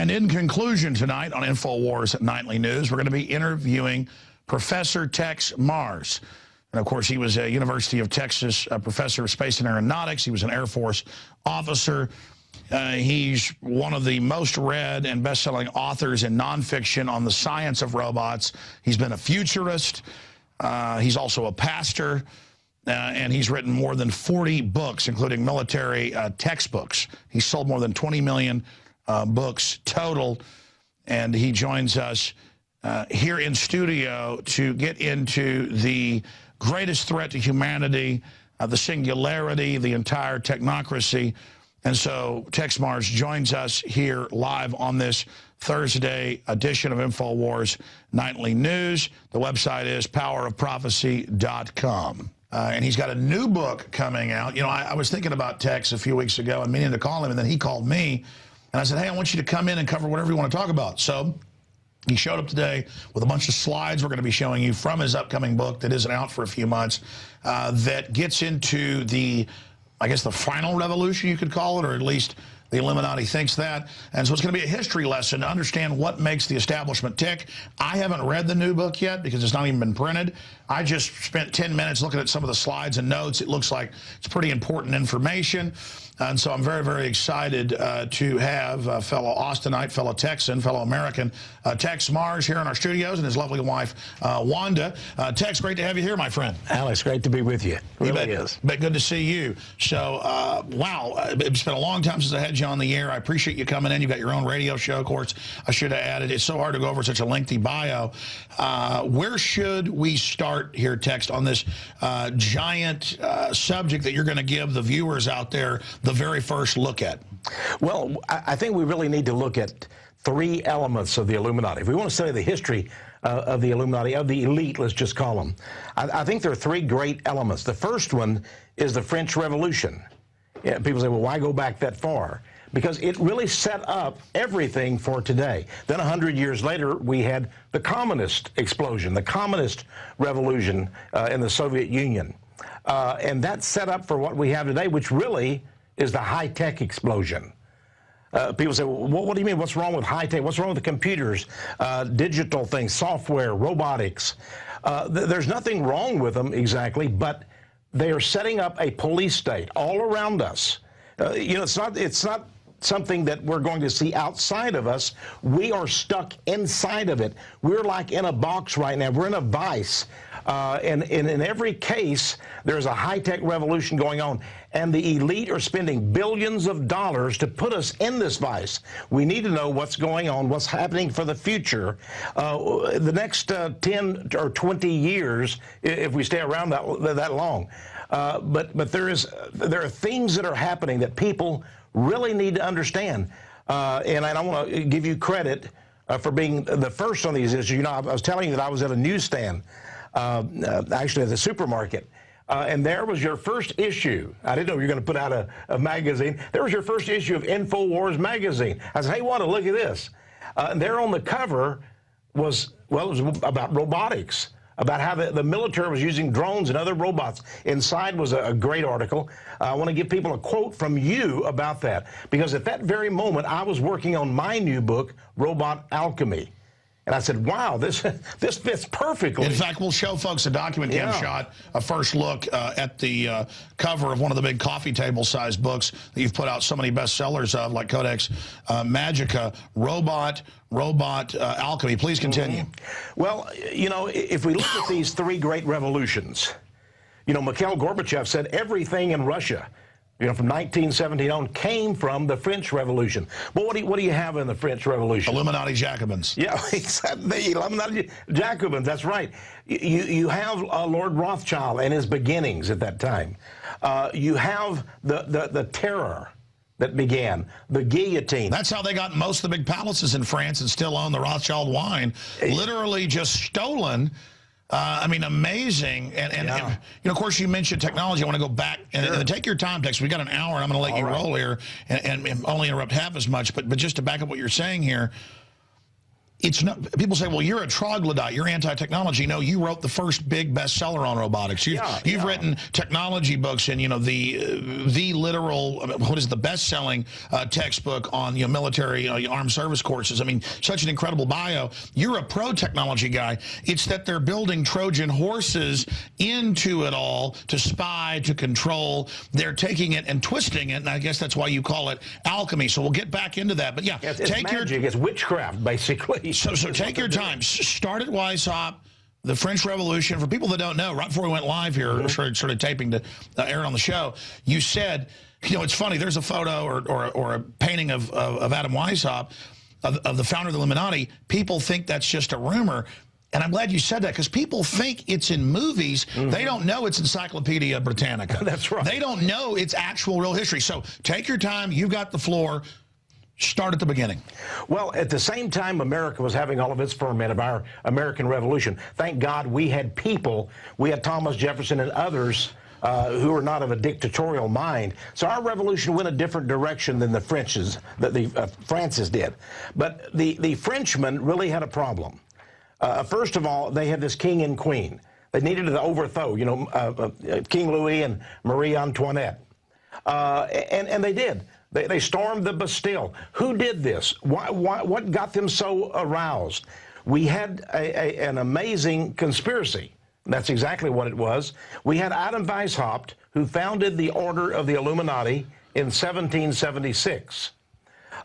And in conclusion tonight on InfoWars Nightly News, we're going to be interviewing Professor Texe Marrs. And, of course, he was a University of Texas professor of space and aeronautics. He was an Air Force officer. He's one of the most read and best-selling authors in nonfiction on the science of robots. He's been a futurist. He's also a pastor. And he's written more than 40 books, including military textbooks. He's sold more than 20 million books total. And he joins us here in studio to get into the greatest threat to humanity, the singularity, the entire technocracy. And so Texe Marrs joins us here live on this Thursday edition of InfoWars Nightly News. The website is powerofprophecy.com. And he's got a new book coming out. You know, I was thinking about Texe a few weeks ago and meaning to call him, and then he called me. And I said, hey, I want you to come in and cover whatever you want to talk about. So he showed up today with a bunch of slides we're going to be showing you from his upcoming book that isn't out for a few months that gets into the, I guess, the final revolution, you could call it, or at least the Illuminati thinks that. And so it's going to be a history lesson to understand what makes the establishment tick. I haven't read the new book yet because it's not even been printed. I just spent 10 minutes looking at some of the slides and notes. It looks like it's pretty important information. And so I'm very, very excited to have fellow Austinite, fellow Texan, fellow American Texe Marrs here in our studios, and his lovely wife, Wanda. Texe, great to have you here, my friend. Alex, great to be with you. Really is. But good to see you. So, wow, it's been a long time since I had you on the air. I appreciate you coming in. You've got your own radio show, of course. I should have added. It's so hard to go over such a lengthy bio. Where should we start here, Texe, on this giant subject that you're going to give the viewers out there the very first look at? Well, I think we really need to look at three elements of the Illuminati. If we want to study the history of the Illuminati, of the elite, let's just call them, I think there are three great elements. The first one is the French Revolution. Yeah, people say, well, why go back that far? Because it really set up everything for today. Then 100 years later, we had the communist explosion, the communist revolution in the Soviet Union. And that set up for what we have today, which really is the high-tech explosion. People say, well, what do you mean? What's wrong with high-tech? What's wrong with the computers, digital things, software, robotics? There's nothing wrong with them exactly, but they are setting up a police state all around us. You know, it's not something that we're going to see outside of us. We are stuck inside of it. We're like in a box right now. We're in a vice. And in every case, there's a high-tech revolution going on. And the elite are spending billions of dollars to put us in this vice. We need to know what's going on, what's happening for the future. The next 10 or 20 years, if we stay around that long. But there are things that are happening that people really need to understand. And I want to give you credit for being the first on these issues. You know, I was telling you that I was at a newsstand, actually at the supermarket, and there was your first issue. I didn't know you were going to put out a magazine. There was your first issue of InfoWars magazine. I said, hey, Wanda, look at this. And there on the cover was, well, it was about robotics, about how the military was using drones and other robots. Inside was a great article. I want to give people a quote from you about that, because at that very moment, I was working on my new book, Robot Alchemy. And I said, wow, this fits perfectly. In fact, we'll show folks a document Cam shot, a first look at the cover of one of the big coffee table-sized books that you've put out so many bestsellers of, like Codex Magica, Robot Alchemy. Please continue. Well, you know, if we look at these three great revolutions, you know, Mikhail Gorbachev said everything in Russia, you know, from 1917 on, came from the French Revolution. Well, what do you have in the French Revolution? Illuminati Jacobins. Yeah, the Illuminati Jacobins, that's right. You have Lord Rothschild and his beginnings at that time. You have the terror that began, the guillotine. That's how they got most of the big palaces in France and still own the Rothschild wine. Literally just stolen. I mean, amazing. And you know, of course, you mentioned technology. I want to go back and take your time, Texe. We got an hour, and I'm going to let you roll here and only interrupt half as much. But just to back up what you're saying here, it's not, people say, well, you're a troglodyte, you're anti-technology. No, you wrote the first big bestseller on robotics. You've written technology books, and the literal, what is the best-selling textbook on military armed service courses. I mean, such an incredible bio. You're a pro-technology guy. It's that they're building Trojan horses into it all to spy, to control. They're taking it and twisting it, and I guess that's why you call it alchemy. So we'll get back into that. But yeah, it's magic. It's witchcraft, basically. So take your time. Start at Weishaupt, the French Revolution. For people that don't know, right before we went live here, started taping to air it on the show, you said, it's funny, there's a photo or a painting of Adam Weishaupt, of the founder of the Illuminati. People think that's just a rumor. And I'm glad you said that, because people think it's in movies. They don't know it's Encyclopedia Britannica. That's right. They don't know it's actual real history. So take your time. You've got the floor. Start at the beginning. Well, at the same time America was having all of its ferment of our American Revolution, thank God we had people, we had Thomas Jefferson and others who were not of a dictatorial mind. So our revolution went a different direction than the France's did. But the Frenchmen really had a problem. First of all, they had this king and queen. They needed to overthrow, King Louis and Marie Antoinette. And they did. They stormed the Bastille. Who did this? What got them so aroused? We had an amazing conspiracy. That's exactly what it was. We had Adam Weishaupt, who founded the Order of the Illuminati in 1776.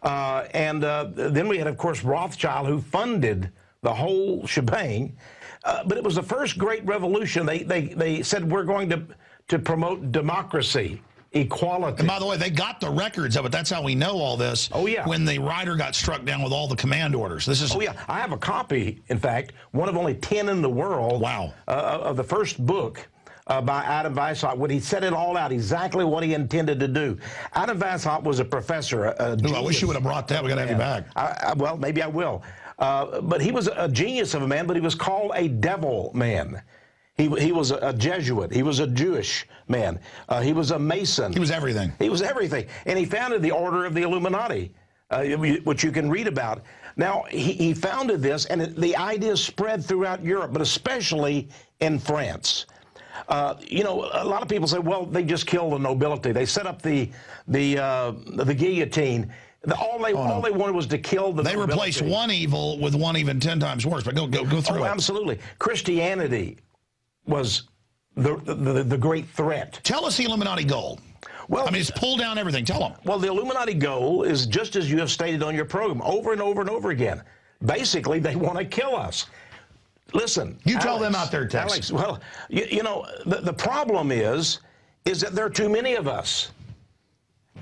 Then we had, of course, Rothschild, who funded the whole shebang. But it was the first great revolution. They said, we're going to promote democracy, equality. And by the way, they got the records of it. That's how we know all this. Oh, yeah. When the writer got struck down with all the command orders. This is. Oh, yeah. I have a copy, in fact, one of only 10 in the world. Wow. Of the first book by Adam Weishaupt, when he set it all out, exactly what he intended to do. Adam Weishaupt was a professor. I wish you would have brought that. We got to have you back. Well, maybe I will. But he was a genius of a man, but he was called a devil man. He was a Jesuit. He was a Jewish man. He was a Mason. He was everything. He was everything. And he founded the Order of the Illuminati, which you can read about. Now, he founded this, and the idea spread throughout Europe, but especially in France. A lot of people say, well, they just killed the nobility. They set up the guillotine. All they wanted was to kill the nobility. They replaced one evil with one even 10 times worse. But go through it. Absolutely. Christianity was the great threat. Tell us the Illuminati goal. Well, I mean, it's pull down everything. Tell them. Well, the Illuminati goal is just as you have stated on your program over and over and over again. Basically, they want to kill us. Listen, you tell them out there, Texe. Alex, well, the problem is that there are too many of us,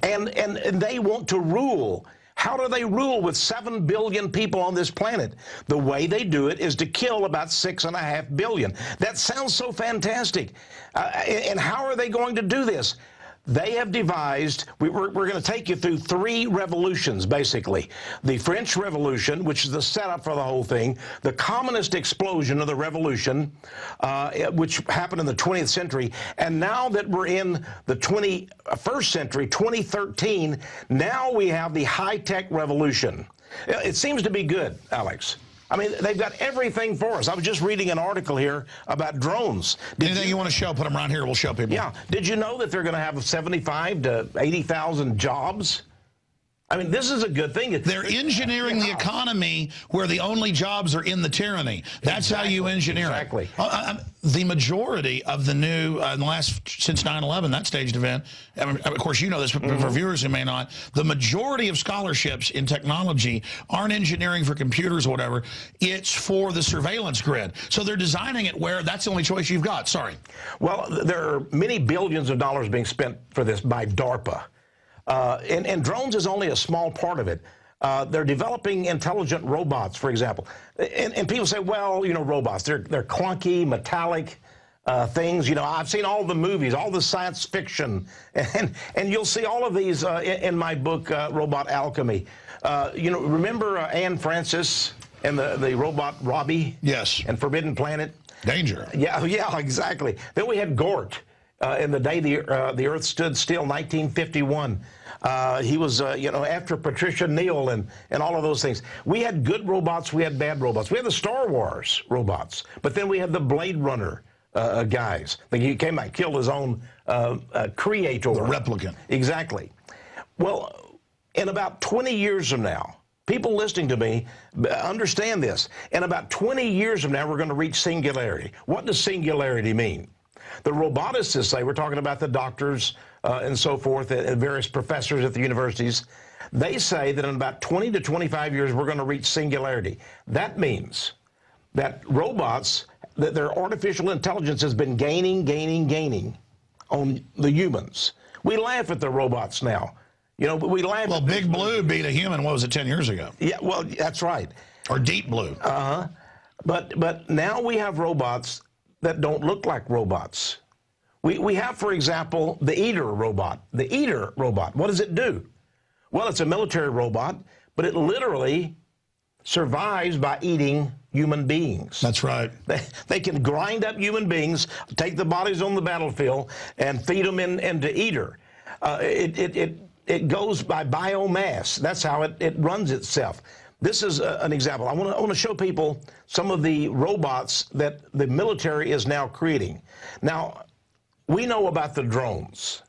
and they want to rule. How do they rule with 7 billion people on this planet? The way they do it is to kill about 6.5 billion. That sounds so fantastic. And how are they going to do this? They have devised, we're going to take you through 3 revolutions, basically. The French Revolution, which is the setup for the whole thing, the communist explosion of the revolution, which happened in the 20th century, and now that we're in the 21st century, 2013, now we have the high-tech revolution. It seems to be good, Alex. I mean, they've got everything for us. I was just reading an article here about drones. Anything you want to show, put them right here. We'll show people. Yeah. Did you know that they're going to have 75 to 80,000 jobs? I mean, this is a good thing. They're engineering the economy where the only jobs are in the tyranny. That's how you engineer it. Exactly. The majority of the new, in the last, since 9/11, that staged event, of course you know this, but for viewers who may not, the majority of scholarships in technology aren't engineering for computers or whatever. It's for the surveillance grid. So they're designing it where that's the only choice you've got. Sorry. Well, there are many billions of dollars being spent for this by DARPA. And drones is only a small part of it. They're developing intelligent robots, for example. And people say, well, robots, they're clunky, metallic things. I've seen all the movies, all the science fiction, and you'll see all of these in my book, Robot Alchemy. Remember Anne Francis and the robot Robbie? Yes. And Forbidden Planet? Danger. Yeah, exactly. Then we had Gort in the day the Earth stood still, 1951. He was, after Patricia Neal and all of those things. We had good robots, we had bad robots. We had the Star Wars robots, but then we had the Blade Runner guys. He came out and killed his own creator. The replicant. Exactly. Well, in about 20 years from now, people listening to me understand this. In about 20 years from now, we're going to reach singularity. What does singularity mean? The roboticists say, we're talking about the doctors and so forth, and various professors at the universities, they say that in about 20 to 25 years, we're going to reach singularity. That means that robots, that their artificial intelligence has been gaining on the humans. We laugh at the robots now. But we laugh. Well, Big Blue beat a human, what was it, 10 years ago? Yeah, well, that's right. Or Deep Blue. But now we have robots that don't look like robots. We have, for example, the Eater robot. The Eater robot, what does it do? Well, it's a military robot, but it literally survives by eating human beings. That's right. They can grind up human beings, take the bodies on the battlefield, and feed them into Eater. It goes by biomass. That's how it runs itself. This is an example. I want to show people some of the robots that the military is now creating. Now, we know about the drones.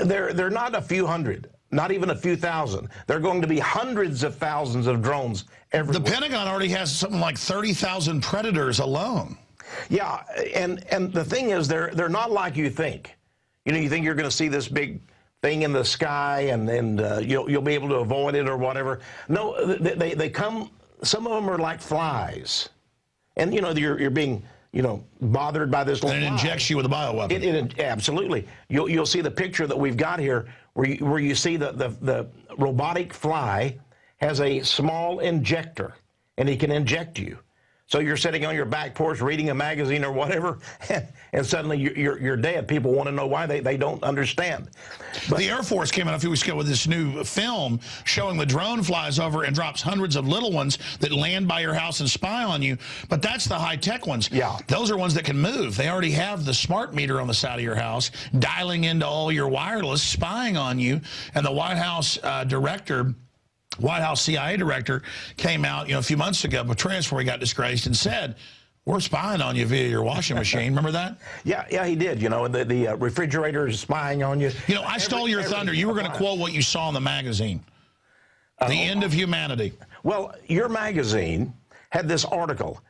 They're not a few hundred, not even a few thousand. They're going to be hundreds of thousands of drones everywhere. The Pentagon already has something like 30,000 Predators alone. Yeah, and the thing is, they're not like you think. You think you're going to see this big thing in the sky and you'll be able to avoid it or whatever. No, they come. Some of them are like flies, and you're being bothered by this. And it injects you with a bioweapon. Absolutely. You'll see the picture that we've got here, where you see the robotic fly has a small injector, and he can inject you. So you're sitting on your back porch reading a magazine or whatever, and suddenly you're dead. People want to know why. They don't understand. But the Air Force came out a few weeks ago with this new film showing the drone flies over and drops hundreds of little ones that land by your house and spy on you. But that's the high-tech ones. Yeah. Those are ones that can move. They already have the smart meter on the side of your house, dialing into all your wireless, spying on you. And the White House White House CIA director came out, a few months ago, Petraeus, where he got disgraced, and said, we're spying on you via your washing machine. Remember that? Yeah, he did. The refrigerator is spying on you. I stole your thunder. You were going to quote what you saw in the magazine. The End of Humanity. Well, your magazine had this article,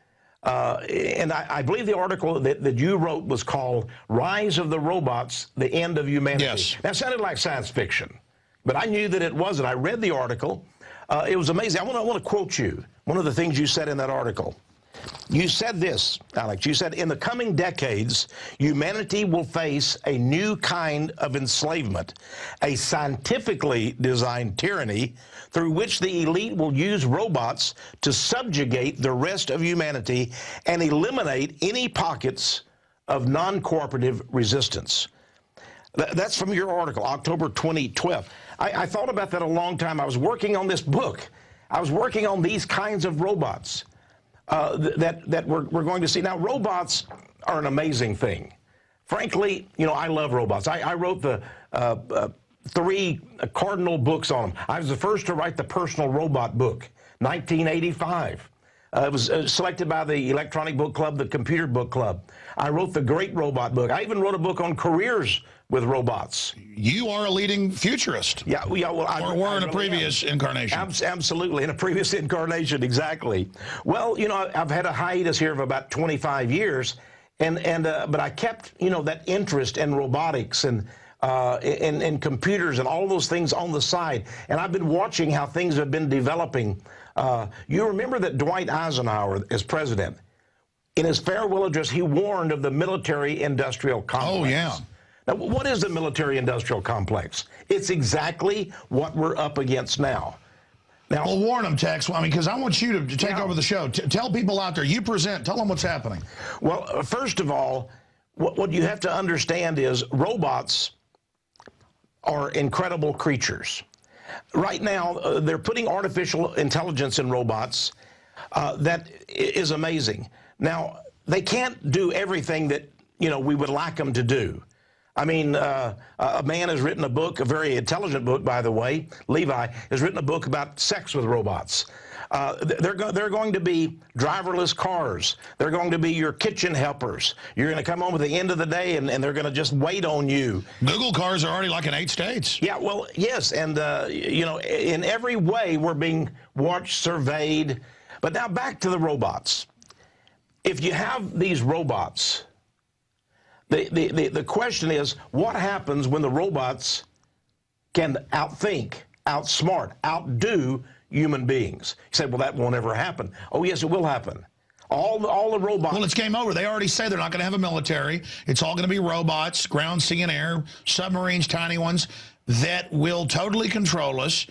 and I believe the article that you wrote was called Rise of the Robots, the End of Humanity. Yes. That sounded like science fiction, but I knew that it wasn't. I read the article. It was amazing. I want to quote you. One of the things you said in that article. You said this, Alex. You said, in the coming decades, humanity will face a new kind of enslavement, a scientifically designed tyranny through which the elite will use robots to subjugate the rest of humanity and eliminate any pockets of non-cooperative resistance. That's from your article, October 2012. I thought about that a long time. I was working on this book. I was working on these kinds of robots that we're going to see. Now, robots are an amazing thing. Frankly, I love robots. I wrote the 3 cardinal books on them. I was the first to write the personal robot book, 1985. It was selected by the Electronic Book Club, the Computer Book Club. I wrote the Great Robot book. I even wrote a book on careers with robots. You are a leading futurist. Yeah. Well, or were in a previous incarnation. Absolutely, in a previous incarnation, exactly. Well, I've had a hiatus here of about 25 years, but I kept, that interest in robotics and computers and all those things on the side. And I've been watching how things have been developing. You remember that Dwight Eisenhower, as president, in his farewell address, he warned of the military-industrial complex. Oh, yeah. Now, what is the military-industrial complex? It's exactly what we're up against now. Well, warn them, Tex, because I want you to take over the show. Tell people out there, you present, tell them what's happening. Well, first of all, what you have to understand is robots are incredible creatures. Right now, they're putting artificial intelligence in robots that is amazing. Now, they can't do everything that, we would like them to do. I mean, a man has written a book, a very intelligent book, by the way. Levi has written a book about sex with robots. They're going to be driverless cars. They're going to be your kitchen helpers. You're going to come home at the end of the day, and they're going to just wait on you. Google cars are already like in 8 states. Yeah, well, yes, and, you know, in every way we're being watched, surveyed. But now back to the robots. If you have these robots, the question is, what happens when the robots can outthink, outsmart, outdo human beings? You say, well, that won't ever happen. Oh, yes, it will happen. All the robots. Well, it's game over. They already say they're not going to have a military. It's all going to be robots, ground, sea, and air, submarines, tiny ones, that will totally control us.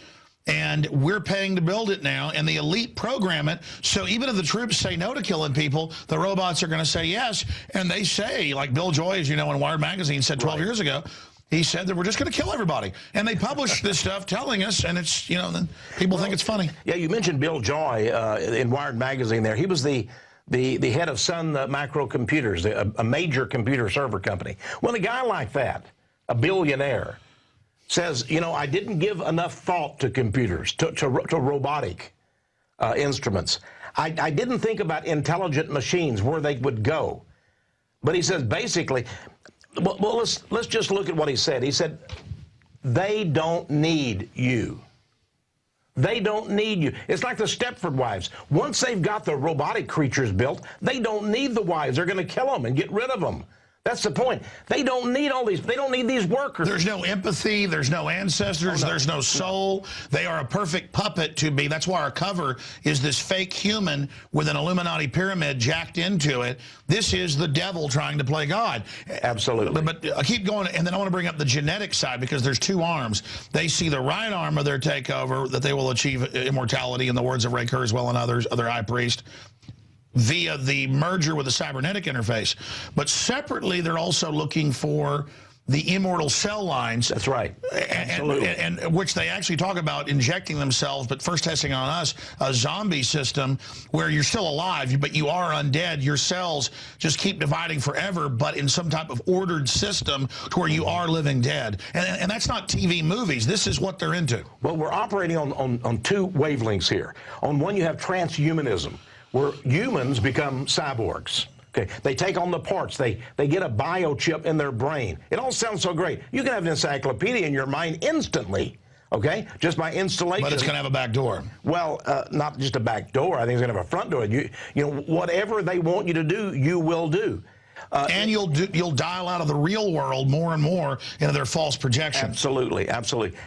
And we're paying to build it now, and the elite program it. So even if the troops say no to killing people, the robots are going to say yes. And they say, like Bill Joy, as you know, in Wired Magazine said 12 years ago, he said that we're just going to kill everybody. And they publish this stuff telling us, and it's, you know, then people think it's funny. Yeah, you mentioned Bill Joy in Wired Magazine there. He was the head of Sun Microcomputers, a major computer server company. Well, a guy like that, a billionaire, says, you know, I didn't give enough thought to computers, to robotic instruments. I didn't think about intelligent machines, where they would go. But he says, basically, well, let's just look at what he said. He said, they don't need you. They don't need you. It's like the Stepford wives. Once they've got the robotic creatures built, they don't need the wives. They're going to kill them and get rid of them. That's the point. They don't need all these. They don't need these workers. There's no empathy. There's no ancestors. There's no soul. They are a perfect puppet to be. That's why our cover is this fake human with an Illuminati pyramid jacked into it. This is the devil trying to play God. Absolutely. But I keep going, and then I want to bring up the genetic side, because there's 2 arms. They see the right arm of their takeover, that they will achieve immortality, in the words of Ray Kurzweil and other high priest, via the merger with the cybernetic interface. But separately, they're also looking for the immortal cell lines. That's right. Absolutely. And which they actually talk about injecting themselves, but first testing on us, a zombie system where you're still alive, but you are undead. Your cells just keep dividing forever, but in some type of ordered system to where you are living dead. And that's not TV movies. This is what they're into. Well, we're operating on 2 wavelengths here. On one, you have transhumanism, where humans become cyborgs. Okay, they take on the parts. They get a biochip in their brain. It all sounds so great. You can have an encyclopedia in your mind instantly, okay, just by installation. But it's going to have a back door. Well, not just a back door. I think it's going to have a front door. You know, whatever they want you to do, you will do. And you'll dial out of the real world more and more into their false projections. Absolutely, absolutely.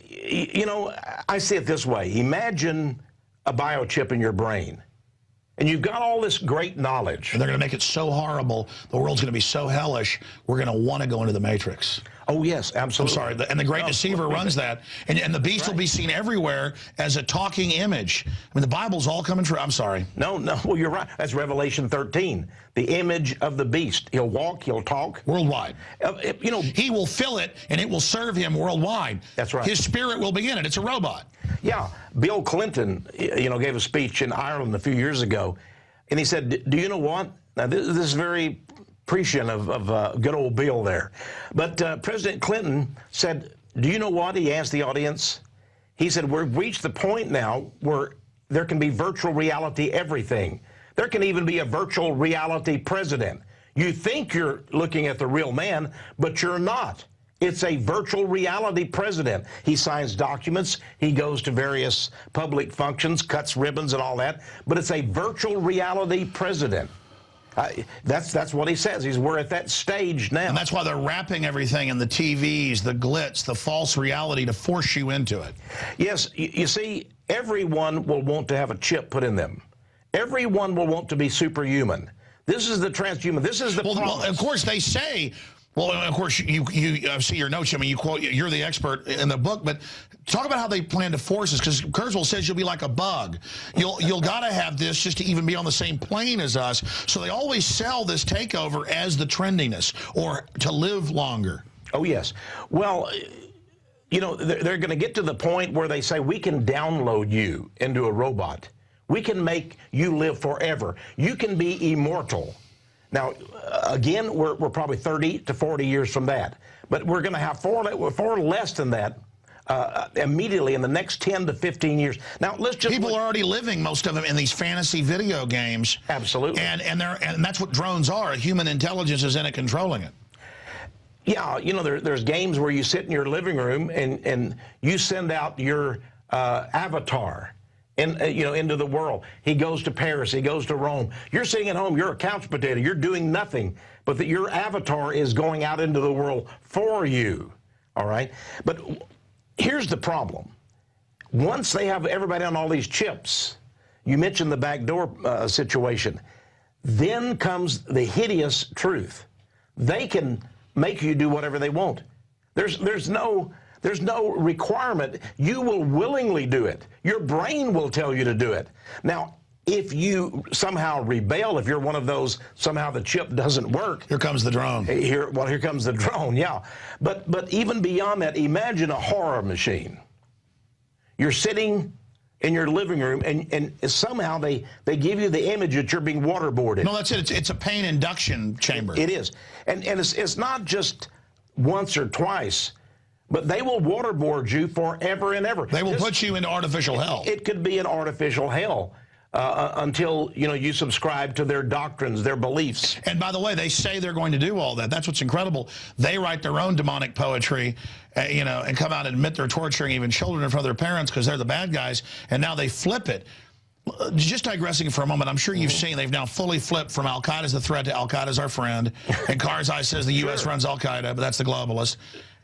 You know, I see it this way. Imagine a biochip in your brain. And you've got all this great knowledge. And they're going to make it so horrible, the world's going to be so hellish, we're going to want to go into the Matrix. Oh, yes, absolutely. I'm sorry, and the Great Deceiver runs that. And the beast will be seen everywhere as a talking image. I mean, the Bible's all coming true. I'm sorry. No, well, you're right. That's Revelation 13, the image of the beast. He'll walk, he'll talk. Worldwide. You know, he will fill it, and it will serve him worldwide. That's right. His spirit will be in it. It's a robot. Yeah. Bill Clinton, you know, gave a speech in Ireland a few years ago, and he said, do you know what? Now, this is very prescient of good old Bill there. But President Clinton said, do you know what? He asked the audience. He said, we've reached the point now where there can be virtual reality everything. There can even be a virtual reality president. You think you're looking at the real man, but you're not. It's a virtual reality president. He signs documents. He goes to various public functions, cuts ribbons and all that. But it's a virtual reality president. That's what he says. We're at that stage now. And that's why they're wrapping everything in the TVs, the glitz, the false reality to force you into it. Yes, you see, everyone will want to have a chip put in them. Everyone will want to be superhuman. This is the transhuman. This is the promise. Well, of course, they say... Well, of course, you see your notes. I mean, you're the expert in the book, but talk about how they plan to force us, because Kurzweil says you'll be like a bug. You'll got to have this just to even be on the same plane as us. So they always sell this takeover as the trendiness, or to live longer. Oh, yes. Well, you know, they're going to get to the point where they say, we can download you into a robot. We can make you live forever. You can be immortal. Now, again, we're probably 30 to 40 years from that. But we're going to have far less than that immediately in the next 10 to 15 years. Now, let's just people are already living, most of them, in these fantasy video games. Absolutely. And that's what drones are. Human intelligence is in it controlling it. Yeah, you know, there's games where you sit in your living room and you send out your avatar into the world. He goes to Paris, he goes to Rome. You're sitting at home, you're a couch potato, you're doing nothing, but that your avatar is going out into the world for you, all right? But here's the problem. Once they have everybody on all these chips, you mentioned the backdoor situation, then comes the hideous truth. They can make you do whatever they want. There's no requirement. You will willingly do it. Your brain will tell you to do it. Now, if you somehow rebel, if you're one of those, somehow the chip doesn't work. Here comes the drone. Here comes the drone, yeah. But even beyond that, imagine a horror machine. You're sitting in your living room, and somehow they give you the image that you're being waterboarded. No, that's it. It's a pain induction chamber. It is. And it's not just once or twice, but they will waterboard you forever and ever. They will put you into artificial hell. It could be an artificial hell until you subscribe to their doctrines, their beliefs. And by the way, they say they're going to do all that. That's what's incredible. They write their own demonic poetry, and come out and admit they're torturing even children in front of their parents because they're the bad guys, and now they flip it. Just digressing for a moment, I'm sure you've seen they've now fully flipped from Al-Qaeda's the threat to Al-Qaeda's our friend. And Karzai says the U.S. runs Al-Qaeda, but that's the globalist.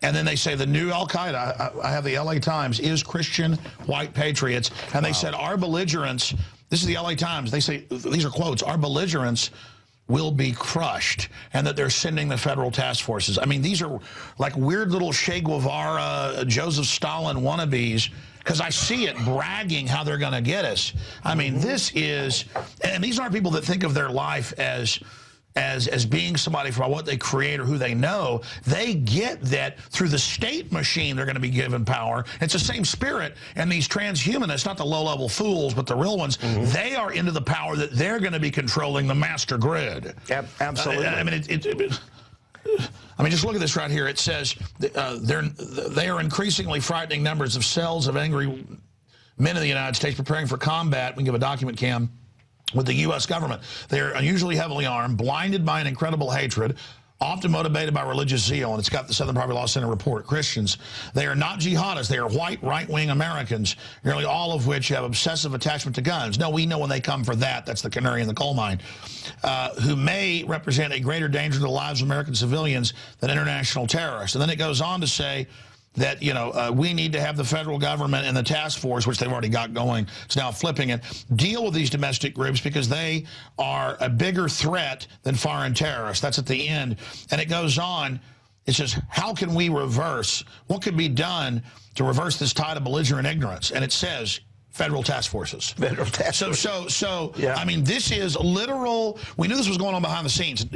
And then they say the new Al-Qaeda, I have the LA Times, is Christian white patriots. And they said our belligerents, this is the LA Times, they say, these are quotes, our belligerents will be crushed, and that they're sending the federal task forces. I mean, these are like weird little Che Guevara, Joseph Stalin wannabes, because I see it bragging how they're going to get us. I mean, this is, and these aren't people that think of their life as being somebody from what they create or who they know. They get that through the state machine they're going to be given power. It's the same spirit, and these transhumanists, not the low-level fools, but the real ones, they are into the power that they're going to be controlling the master grid. Absolutely. I mean, just look at this right here. It says they are increasingly frightening numbers of cells of angry men in the United States preparing for combat. We can give a document cam. With the U.S. government. They are unusually heavily armed, blinded by an incredible hatred, often motivated by religious zeal, and it's got the Southern Poverty Law Center report. Christians, they are not jihadists. They are white, right-wing Americans, nearly all of which have obsessive attachment to guns. No, we know when they come for that. That's the canary in the coal mine, who may represent a greater danger to the lives of American civilians than international terrorists. And then it goes on to say that, we need to have the federal government and the task force, which they've already got going, it's now flipping it, deal with these domestic groups because they are a bigger threat than foreign terrorists. That's at the end. And it goes on. It says, how can we reverse? What could be done to reverse this tide of belligerent ignorance? And it says, federal task forces. Federal task forces. So yeah. I mean, this is literal. We knew this was going on behind the scenes.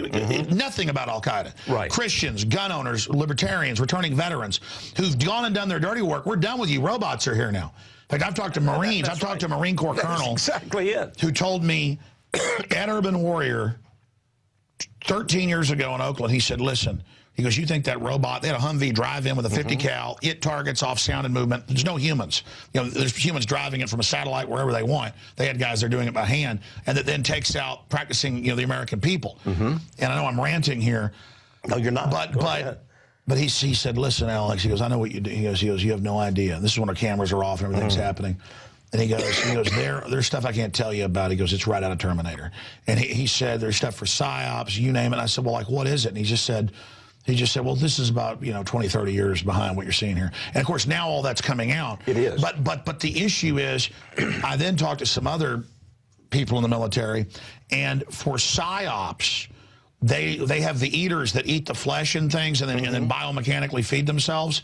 Nothing about Al-Qaeda. Right. Christians, gun owners, libertarians, returning veterans who've gone and done their dirty work. We're done with you. Robots are here now. In fact, I've talked to Marines. I've talked to a Marine Corps colonel. Exactly it. Who told me at Urban Warrior 13 years ago in Oakland, he said, listen, he goes, you think that robot, they had a Humvee drive-in with a 50 cal, it targets off sound and movement. There's no humans. There's humans driving it from a satellite wherever they want. They had guys there doing it by hand, and that then takes out practicing, the American people. And I know I'm ranting here. No, you're not. But he said, listen, Alex, he goes, I know what you do. He goes, you have no idea. This is when our cameras are off and everything's happening. And he goes, there's stuff I can't tell you about. He goes, it's right out of Terminator. And he said, there's stuff for psyops, you name it. I said, well, like, what is it? And he just said, well, this is about, 20, 30 years behind what you're seeing here. And, of course, now all that's coming out. It is. But the issue is, I then talked to some other people in the military, and for psyops, they have the eaters that eat the flesh and things and then biomechanically feed themselves.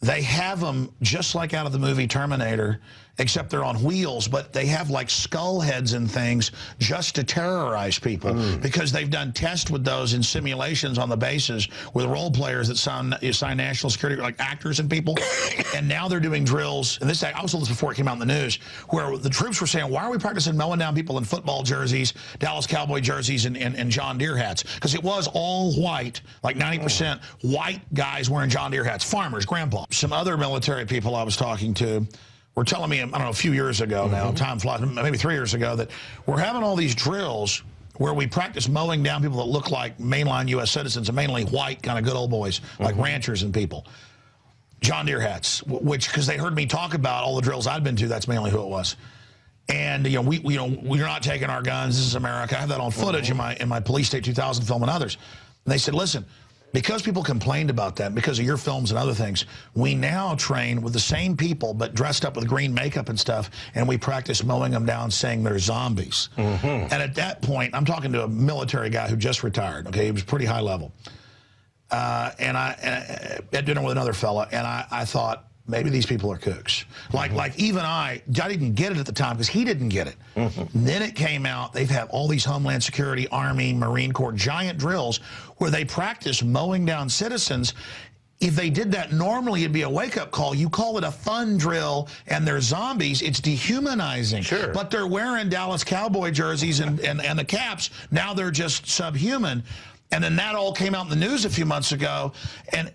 They have them just like out of the movie Terminator, except they're on wheels, but they have like skull heads and things just to terrorize people because they've done tests with those in simulations on the bases with role players that sign national security, like actors and people. And now they're doing drills, and I was told this before it came out in the news, where the troops were saying, why are we practicing mowing down people in football jerseys, Dallas Cowboy jerseys, and John Deere hats? Because it was all white, like 90% white guys wearing John Deere hats, farmers, grandpa. Some other military people I was talking to were telling me, I don't know, a few years ago now, time flies, maybe 3 years ago, that we're having all these drills where we practice mowing down people that look like mainline U.S. citizens, and mainly white, kind of good old boys, like ranchers and people. John Deere hats, which, because they heard me talk about all the drills I'd been to, that's mainly who it was. And, you know, we're not taking our guns. This is America. I have that on footage in my Police State 2000 film and others. And they said, listen, because people complained about that, because of your films and other things, we now train with the same people, but dressed up with green makeup and stuff, and we practice mowing them down, saying they're zombies. And at that point, I'm talking to a military guy who just retired, okay? He was pretty high level. And I at dinner with another fella, and I thought, maybe these people are kooks. Like even I didn't get it at the time because he didn't get it. Then it came out, they've had all these Homeland Security, Army, Marine Corps, giant drills where they practice mowing down citizens. If they did that normally, it'd be a wake-up call. You call it a fun drill, and they're zombies. It's dehumanizing. Sure. But they're wearing Dallas Cowboy jerseys and the caps. Now they're just subhuman. And then that all came out in the news a few months ago, and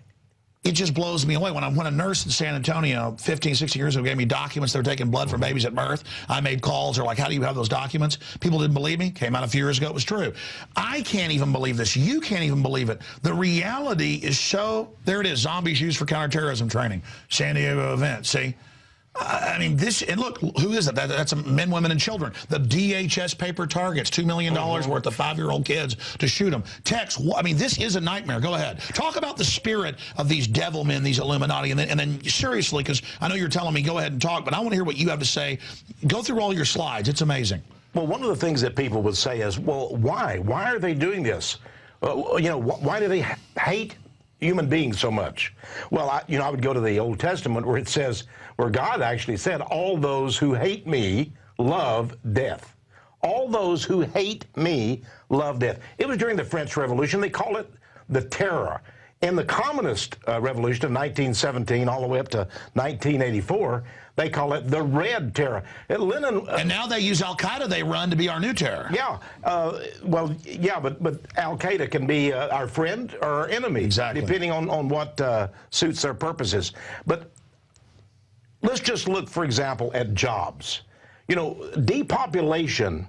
it just blows me away. When a nurse in San Antonio 15, 16 years ago gave me documents, they were taking blood from babies at birth, I made calls. They're like, how do you have those documents? People didn't believe me. Came out a few years ago. It was true. I can't even believe this. You can't even believe it. The reality is there it is, zombies used for counterterrorism training. San Diego event, see? I mean, and look, who is it? That's men, women, and children. The DHS paper targets, $2 million worth of 5-year-old kids to shoot them. I mean, this is a nightmare. Go ahead. Talk about the spirit of these devil men, these Illuminati, and then seriously, because I know you're telling me go ahead and talk, but I want to hear what you have to say. Go through all your slides. It's amazing. Well, one of the things that people would say is, well, why? Why are they doing this? You know, why do they hate human beings so much? Well, I would go to the Old Testament where it says, where God actually said, all those who hate me love death. All those who hate me love death. It was during the French Revolution. They call it the Terror. In the Communist Revolution of 1917 all the way up to 1984, they call it the Red Terror. And now they use Al-Qaeda, they run to be our new terror. Yeah. Well, yeah, but Al-Qaeda can be our friend or our enemy, depending on what suits their purposes. But let's just look, for example, at jobs. You know, depopulation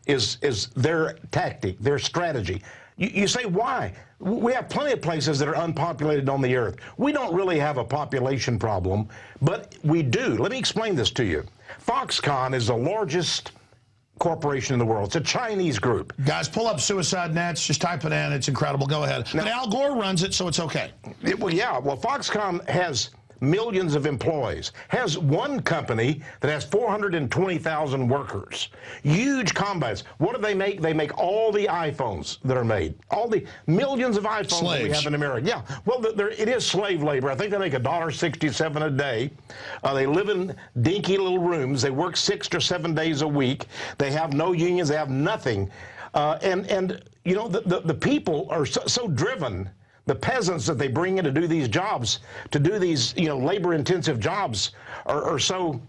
is their tactic, their strategy. You say, why? We have plenty of places that are unpopulated on the earth. We don't really have a population problem, but we do. Let me explain this to you. Foxconn is the largest corporation in the world. It's a Chinese group. Guys, pull up suicide nets. Just type it in. It's incredible. Go ahead. Now, but Al Gore runs it, so it's okay. Well, yeah. Well, Foxconn has millions of employees, has one company that has 420,000 workers. Huge combines. What do they make? They make all the iPhones that are made. All the millions of iPhones that we have in America. Yeah. Well, it is slave labor. I think they make $1.67 a day. They live in dinky little rooms. They work 6 to 7 days a week. They have no unions. They have nothing. And you know, the people are so driven. The peasants that they bring in to do these jobs, to do these, you know, labor-intensive jobs, are so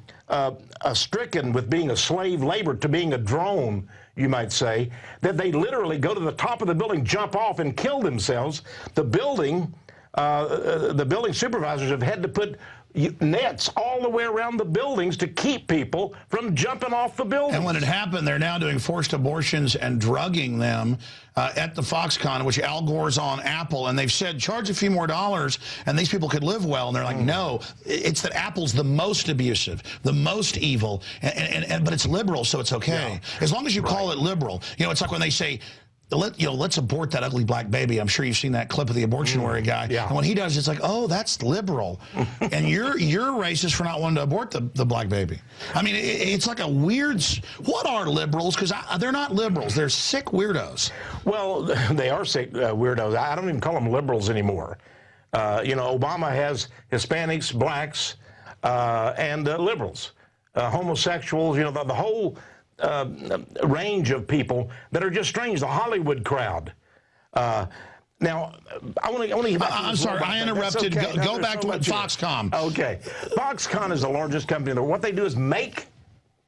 stricken with being a slave labor to being a drone, you might say, that they literally go to the top of the building, jump off, and kill themselves. The building supervisors have had to put nets all the way around the buildings to keep people from jumping off the buildings. And when it happened, they're now doing forced abortions and drugging them at the Foxconn, which Al Gore's on Apple, and they've said, charge a few more dollars and these people could live well. And they're like, no, it's that Apple's the most abusive, the most evil, but it's liberal, so it's okay. Yeah. As long as you call it liberal. You know, it's like when they say, let's abort that ugly black baby. I'm sure you've seen that clip of the abortion warrior guy. Yeah. And when he does, it's like, oh, that's liberal. And you're racist for not wanting to abort the black baby. I mean, it's like a weird. What are liberals? Because they're not liberals. They're sick weirdos. Well, they are sick weirdos. I don't even call them liberals anymore. You know, Obama has Hispanics, blacks, and liberals. homosexuals, the whole range of people that are just strange, the Hollywood crowd. Now, I want to get back to I'm sorry, I interrupted. Okay. Go back to what Foxconn. Okay. Foxconn is the largest company in the world. What they do is make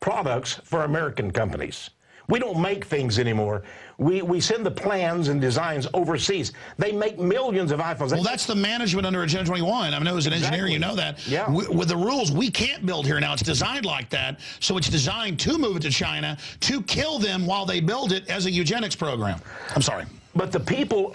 products for American companies. We don't make things anymore. We send the plans and designs overseas. They make millions of iPhones. Well, that's the management under Agenda 21. I mean, as an engineer, you know that. Yeah. With the rules, we can't build here now. It's designed like that. So it's designed to move it to China, to kill them while they build it as a eugenics program. I'm sorry. But the people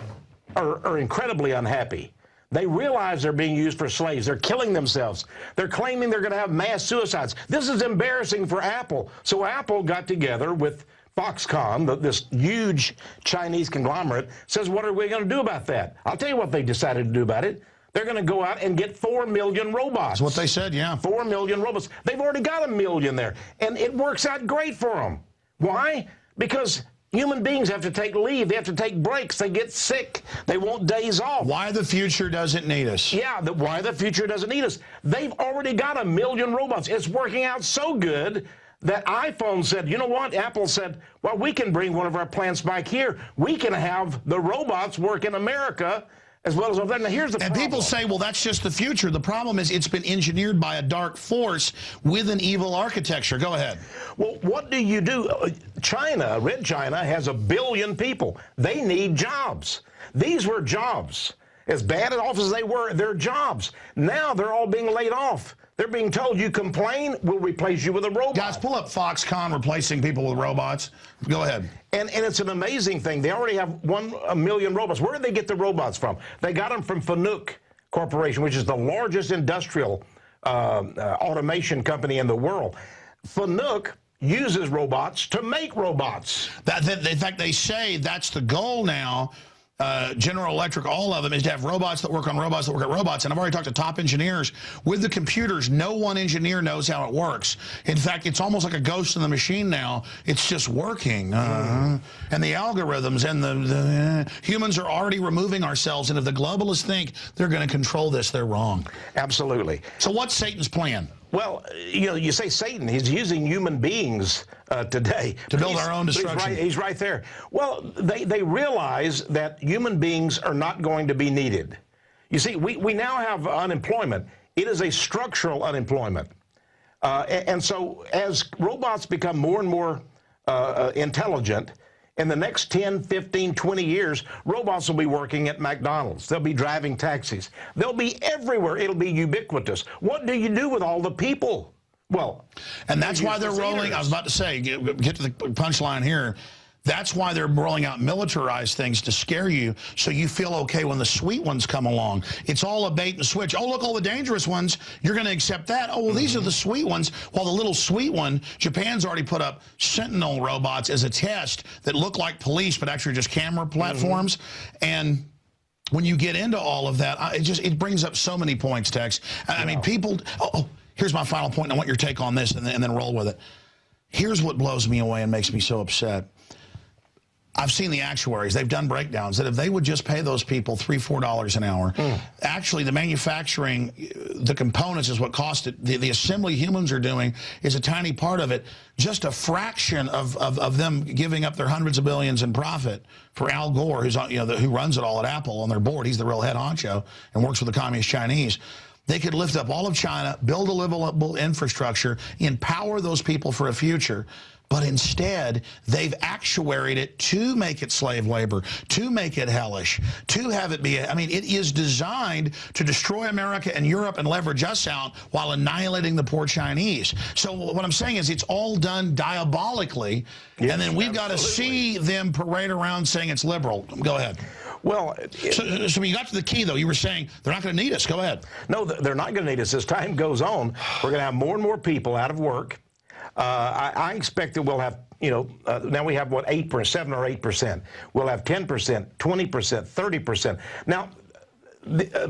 are incredibly unhappy. They realize they're being used for slaves. They're killing themselves. They're claiming they're going to have mass suicides. This is embarrassing for Apple. So Apple got together with Foxconn, this huge Chinese conglomerate, says, what are we going to do about that? I'll tell you what they decided to do about it. They're going to go out and get 4 million robots. That's what they said, yeah. 4 million robots. They've already got 1 million there, and it works out great for them. Why? Because human beings have to take leave. They have to take breaks. They get sick. They want days off. Why the future doesn't need us. Yeah, why the future doesn't need us. They've already got 1 million robots. It's working out so good that iPhone said, you know what? Apple said, well, we can bring one of our plants back here. We can have the robots work in America as well as over there. Now, here's the problem. And people say, well, that's just the future. The problem is it's been engineered by a dark force with an evil architecture. Go ahead. Well, what do you do? China, Red China, has 1 billion people. They need jobs. These were jobs. As bad off as they were, they're jobs. Now they're all being laid off. They're being told, you complain, we'll replace you with a robot. Guys, pull up Foxconn replacing people with robots. Go ahead. And it's an amazing thing. They already have 1 million robots. Where did they get the robots from? They got them from Fanuc Corporation, which is the largest industrial automation company in the world. Fanuc uses robots to make robots. In fact, they say that's the goal now. General Electric, all of them, is to have robots that work on robots that work at robots. And I've already talked to top engineers. With the computers, no one engineer knows how it works. In fact, it's almost like a ghost in the machine now. It's just working. And the algorithms and the humans are already removing ourselves. And if the globalists think they're going to control this, they're wrong. Absolutely. So what's Satan's plan? Well, you say Satan, he's using human beings today. To build our own destruction. He's right there. Well, they realize that human beings are not going to be needed. You see, we now have unemployment. It is a structural unemployment. And so as robots become more and more intelligent, in the next 10, 15, 20 years, robots will be working at McDonald's. They'll be driving taxis. They'll be everywhere. It'll be ubiquitous. What do you do with all the people? Well, and that's why they're rolling. I was about to say, get to the punchline here. That's why they're rolling out militarized things to scare you so you feel okay when the sweet ones come along. It's all a bait and switch. Oh, look, all the dangerous ones, you're going to accept that. Oh, well, these are the sweet ones. While the little sweet one, Japan's already put up Sentinel robots as a test that look like police but actually just camera platforms. And when you get into all of that, it brings up so many points, Tex. I mean, people... Oh, here's my final point, and I want your take on this and then roll with it. Here's what blows me away and makes me so upset. I've seen the actuaries. They've done breakdowns that if they would just pay those people $3, $4 an hour, actually the manufacturing, the components is what cost it. The assembly humans are doing is a tiny part of it. Just a fraction of them giving up their hundreds of billions in profit for Al Gore, who's who runs it all at Apple on their board. He's the real head honcho and works with the communist Chinese. They could lift up all of China, build a livable infrastructure, empower those people for a future. But instead, they've actuaried it to make it slave labor, to make it hellish, to have it be, I mean, it is designed to destroy America and Europe and leverage us out while annihilating the poor Chinese. So what I'm saying is it's all done diabolically, yes, and then we've got to see them parade around saying it's liberal. Go ahead. Well, so when you got to the key, though, you were saying they're not going to need us. Go ahead. No, they're not going to need us. As time goes on, we're going to have more and more people out of work. I expect that we'll have, now we have, what, 8%, 7 or 8%. We'll have 10%, 20%, 30%. Now,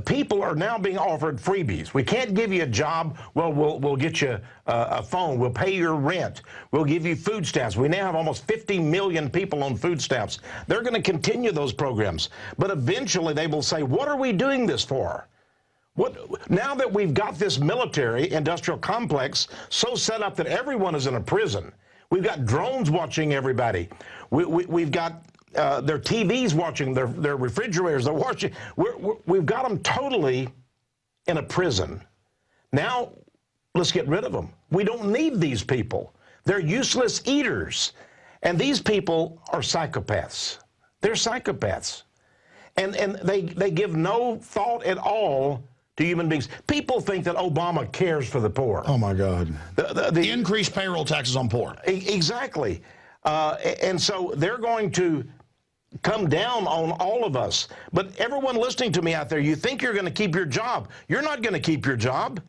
people are now being offered freebies. We can't give you a job. Well, we'll get you a phone. We'll pay your rent. We'll give you food stamps. We now have almost 50 million people on food stamps. They're going to continue those programs. But eventually they will say, what are we doing this for? Now that we've got this military industrial complex so set up that everyone is in a prison, we've got drones watching everybody. We've got their TVs watching, their refrigerators, they're watching. We've got them totally in a prison. Now, let's get rid of them. We don't need these people. They're useless eaters. And these people are psychopaths. They're psychopaths. And they give no thought at all to human beings. People think that Obama cares for the poor. Oh, my God. The increased payroll taxes on poor. Exactly. And so they're going to come down on all of us. But everyone listening to me out there, you think you're going to keep your job. You're not going to keep your job.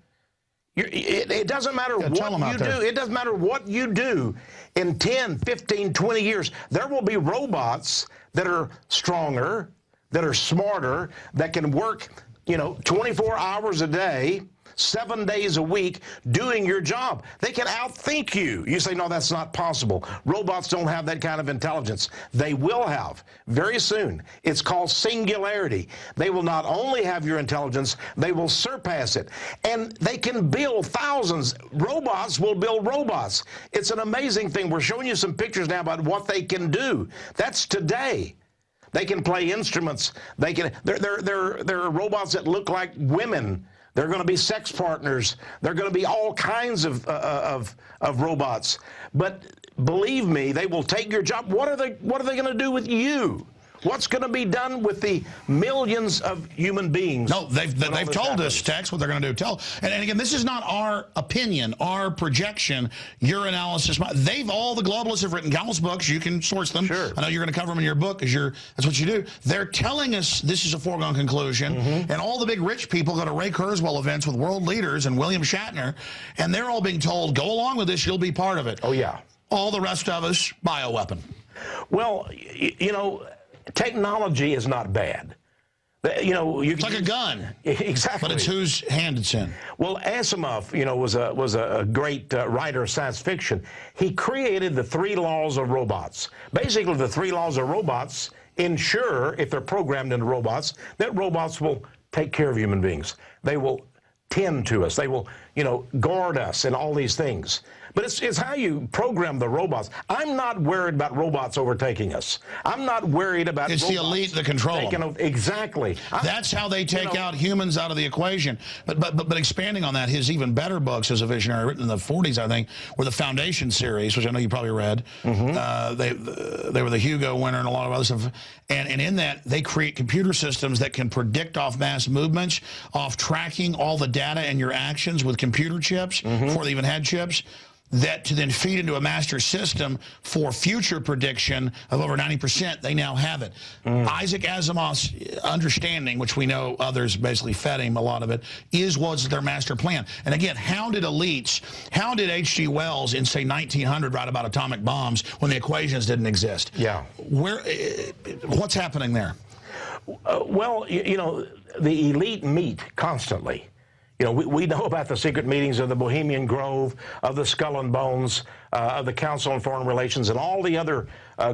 It doesn't matter what you do. It doesn't matter what you do. In 10, 15, 20 years, there will be robots that are stronger, that are smarter, that can work, 24 hours a day, 7 days a week, doing your job. They can outthink you. You say, no, that's not possible. Robots don't have that kind of intelligence. They will have very soon. It's called singularity. They will not only have your intelligence, they will surpass it. And they can build thousands. Robots will build robots. It's an amazing thing. We're showing you some pictures now about what they can do. That's today. They can play instruments. There are robots that look like women. They're going to be sex partners. They're going to be all kinds of robots. But believe me, they will take your job. What are they going to do with you? What's going to be done with the millions of human beings? No, they've told us, Tex, what they're going to do. And again, this is not our opinion, our projection, your analysis. All the globalists have written countless books. You can source them. Sure. I know you're going to cover them in your book because that's what you do. They're telling us this is a foregone conclusion. And all the big rich people go to Ray Kurzweil events with world leaders and William Shatner, and they're all being told, go along with this, you'll be part of it. Oh, yeah. All the rest of us, bioweapon. Well, technology is not bad. It's like a gun. Exactly. But it's whose hand it's in. Well, Asimov, was a great writer of science fiction. He created the 3 laws of robots. Basically, the 3 laws of robots ensure, if they're programmed into robots, that robots will take care of human beings. They will tend to us. They will, guard us and all these things. But it's how you program the robots. I'm not worried about robots overtaking us. I'm not worried about It's robots the elite that control them. Exactly. That's how they take out humans out of the equation. But expanding on that, his even better books as a visionary, written in the 40s, I think, were the Foundation series, which I know you probably read. They were the Hugo winner and a lot of other stuff. And in that, they create computer systems that can predict off mass movements, off tracking all the data and your actions with computer chips, before they even had chips, that to then feed into a master system for future prediction of over 90%, they now have it. Isaac Asimov's understanding, which we know others basically fed him a lot of it, was their master plan. And again, how did H.G. Wells in, say, 1900 write about atomic bombs when the equations didn't exist? Yeah. What's happening there? Well, the elite meet constantly. We know about the secret meetings of the Bohemian Grove, of the Skull and Bones, of the Council on Foreign Relations, and all the other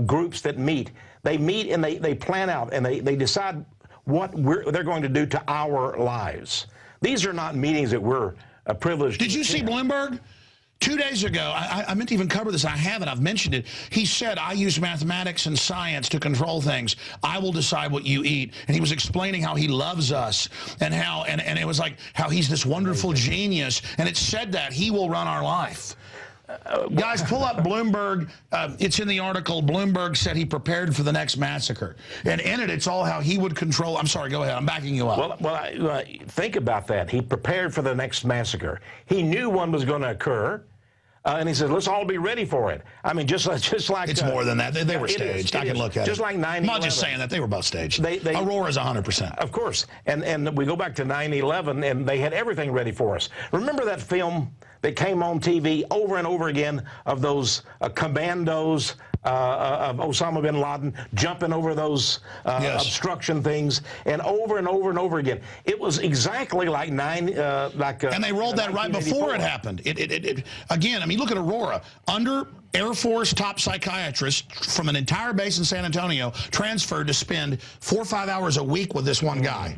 groups that meet. They meet and they plan out and they decide what they're going to do to our lives. These are not meetings that we're privileged to attend. Did you see Bloomberg? 2 days ago, I meant to even cover this. I haven't. I've mentioned it. He said, I use mathematics and science to control things. I will decide what you eat. And he was explaining how he loves us and how, and it was like how he's this wonderful genius. And it said that he will run our life. Guys, pull up Bloomberg. It's in the article. Bloomberg said he prepared for the next massacre. And in it, it's all how he would control. I'm sorry, go ahead. I'm backing you up. Well, think about that. He prepared for the next massacre. He knew one was going to occur. And he said, let's all be ready for it. I mean, just like... It's more than that. They were staged. I can look at it. Just like 9/11. I'm not just saying that. They were both staged. Aurora's 100%. Of course. And we go back to 9/11, and they had everything ready for us. Remember that film that came on TV over and over again of those commandos of Osama bin Laden jumping over those obstruction things, and over and over and over again. It was exactly like and they rolled that right before it happened. Again, I mean, look at Aurora. Under Air Force top psychiatrist from an entire base in San Antonio transferred to spend 4 or 5 hours a week with this one guy.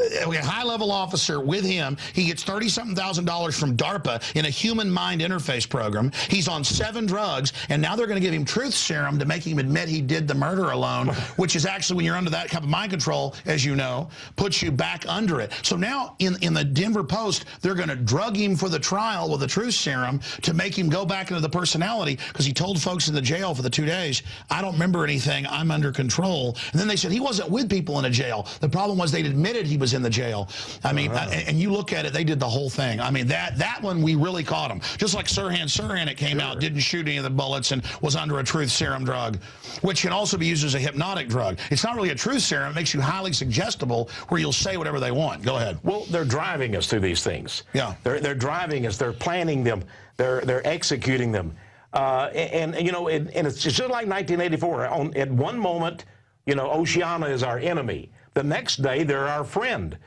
a high-level officer with him. He gets $30-something thousand from DARPA in a human mind interface program. He's on 7 drugs, and now they're going to give him truth serum to make him admit he did the murder alone, which is actually, when you're under that kind of mind control, as you know, puts you back under it. So now in the Denver Post, they're going to drug him for the trial with the truth serum to make him go back into the personality, because he told folks in the jail for the 2 days, I don't remember anything, I'm under control. And then they said he wasn't with people in a jail. The problem was they'd admitted he was in the jail. I mean, and you look at it, they did the whole thing. I mean, that one, we really caught him. Just like Sirhan, it came out, didn't shoot any of the bullets and was under a truth serum drug, which can also be used as a hypnotic drug. It's not really a truth serum. It makes you highly suggestible where you'll say whatever they want. Go ahead. Well, they're driving us through these things. Yeah. They're driving us. They're planning them. They're executing them. And you know, and it's just like 1984. At one moment, you know, Oceania is our enemy. The next day, they're our friend.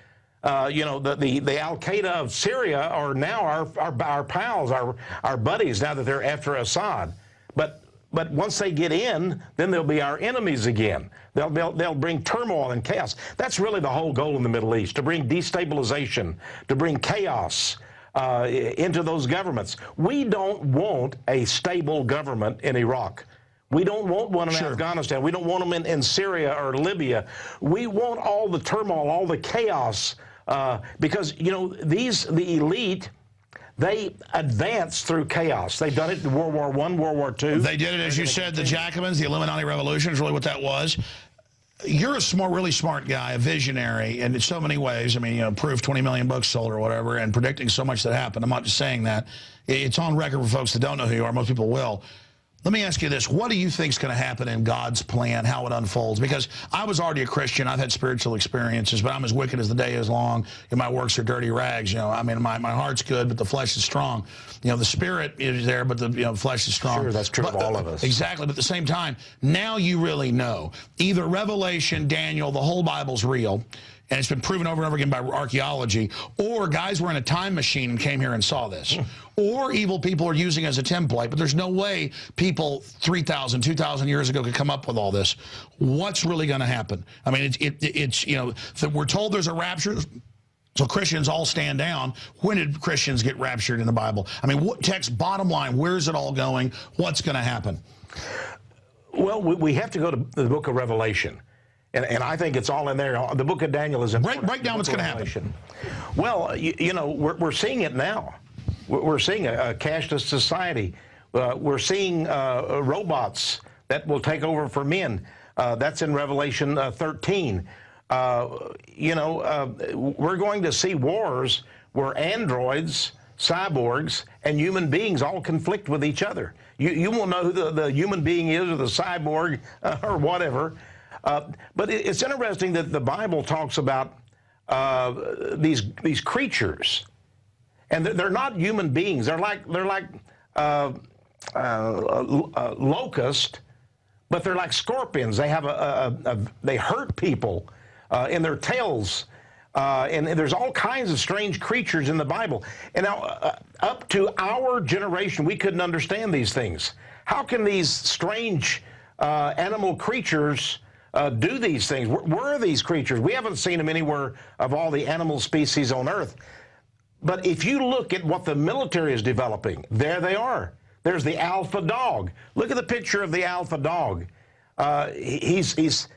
You know, the Al-Qaeda of Syria are now our pals, our buddies, now that they're after Assad. But once they get in, then they'll be our enemies again. They'll bring turmoil and chaos. That's really the whole goal in the Middle East, to bring destabilization, to bring chaos into those governments. We don't want a stable government in Iraq. We don't want one in Afghanistan. We don't want them in Syria or Libya. We want all the turmoil, all the chaos, because, you know, the elite, they advance through chaos. They've done it in World War I, World War II. They did it, as you said, the Jacobins, the Illuminati Revolution is really what that was. You're a really smart guy, a visionary, and in so many ways. I mean, you know, proof 20 million books sold or whatever, and predicting so much that happened. I'm not just saying that. It's on record for folks that don't know who you are. Most people will. Let me ask you this. What do you think is going to happen in God's plan, how it unfolds? Because I was already a Christian. I've had spiritual experiences, but I'm as wicked as the day is long, and my works are dirty rags. You know, I mean, my heart's good, but the flesh is strong. You know, the spirit is there, but the flesh is strong. Sure, that's true of all of us. Exactly, but at the same time, now you really know. Either Revelation, Daniel, the whole Bible's real, and it's been proven over and over again by archaeology, or guys were in a time machine and came here and saw this, or evil people are using it as a template, but there's no way people 3,000, 2,000 years ago could come up with all this. What's really going to happen? I mean, it's you know, we're told there's a rapture, so Christians all stand down. When did Christians get raptured in the Bible? I mean, what text, bottom line, where's it all going? What's going to happen? Well, we have to go to the book of Revelation. And I think it's all in there. The book of Daniel is important. Break down what's going to happen. Well, you know, we're seeing it now. We're seeing a cashless society. We're seeing robots that will take over for men. That's in Revelation 13. You know, we're going to see wars where androids, cyborgs, and human beings all conflict with each other. You won't know who the human being is, or the cyborg, or whatever. But it's interesting that the Bible talks about these creatures, and they're not human beings. They're like locusts, but they're like scorpions. They have they hurt people in their tails, and there's all kinds of strange creatures in the Bible. And now, up to our generation, we couldn't understand these things. How can these strange animal creatures do these things? Where are these creatures? We haven't seen them anywhere of all the animal species on Earth. But if you look at what the military is developing, there they are. There's the alpha dog. Look at the picture of the alpha dog. He's as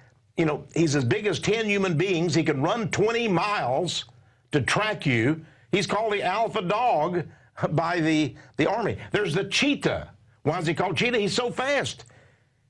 big as 10 human beings. He can run 20 miles to track you. He's called the alpha dog by the Army. There's the cheetah. Why is he called cheetah? He's so fast.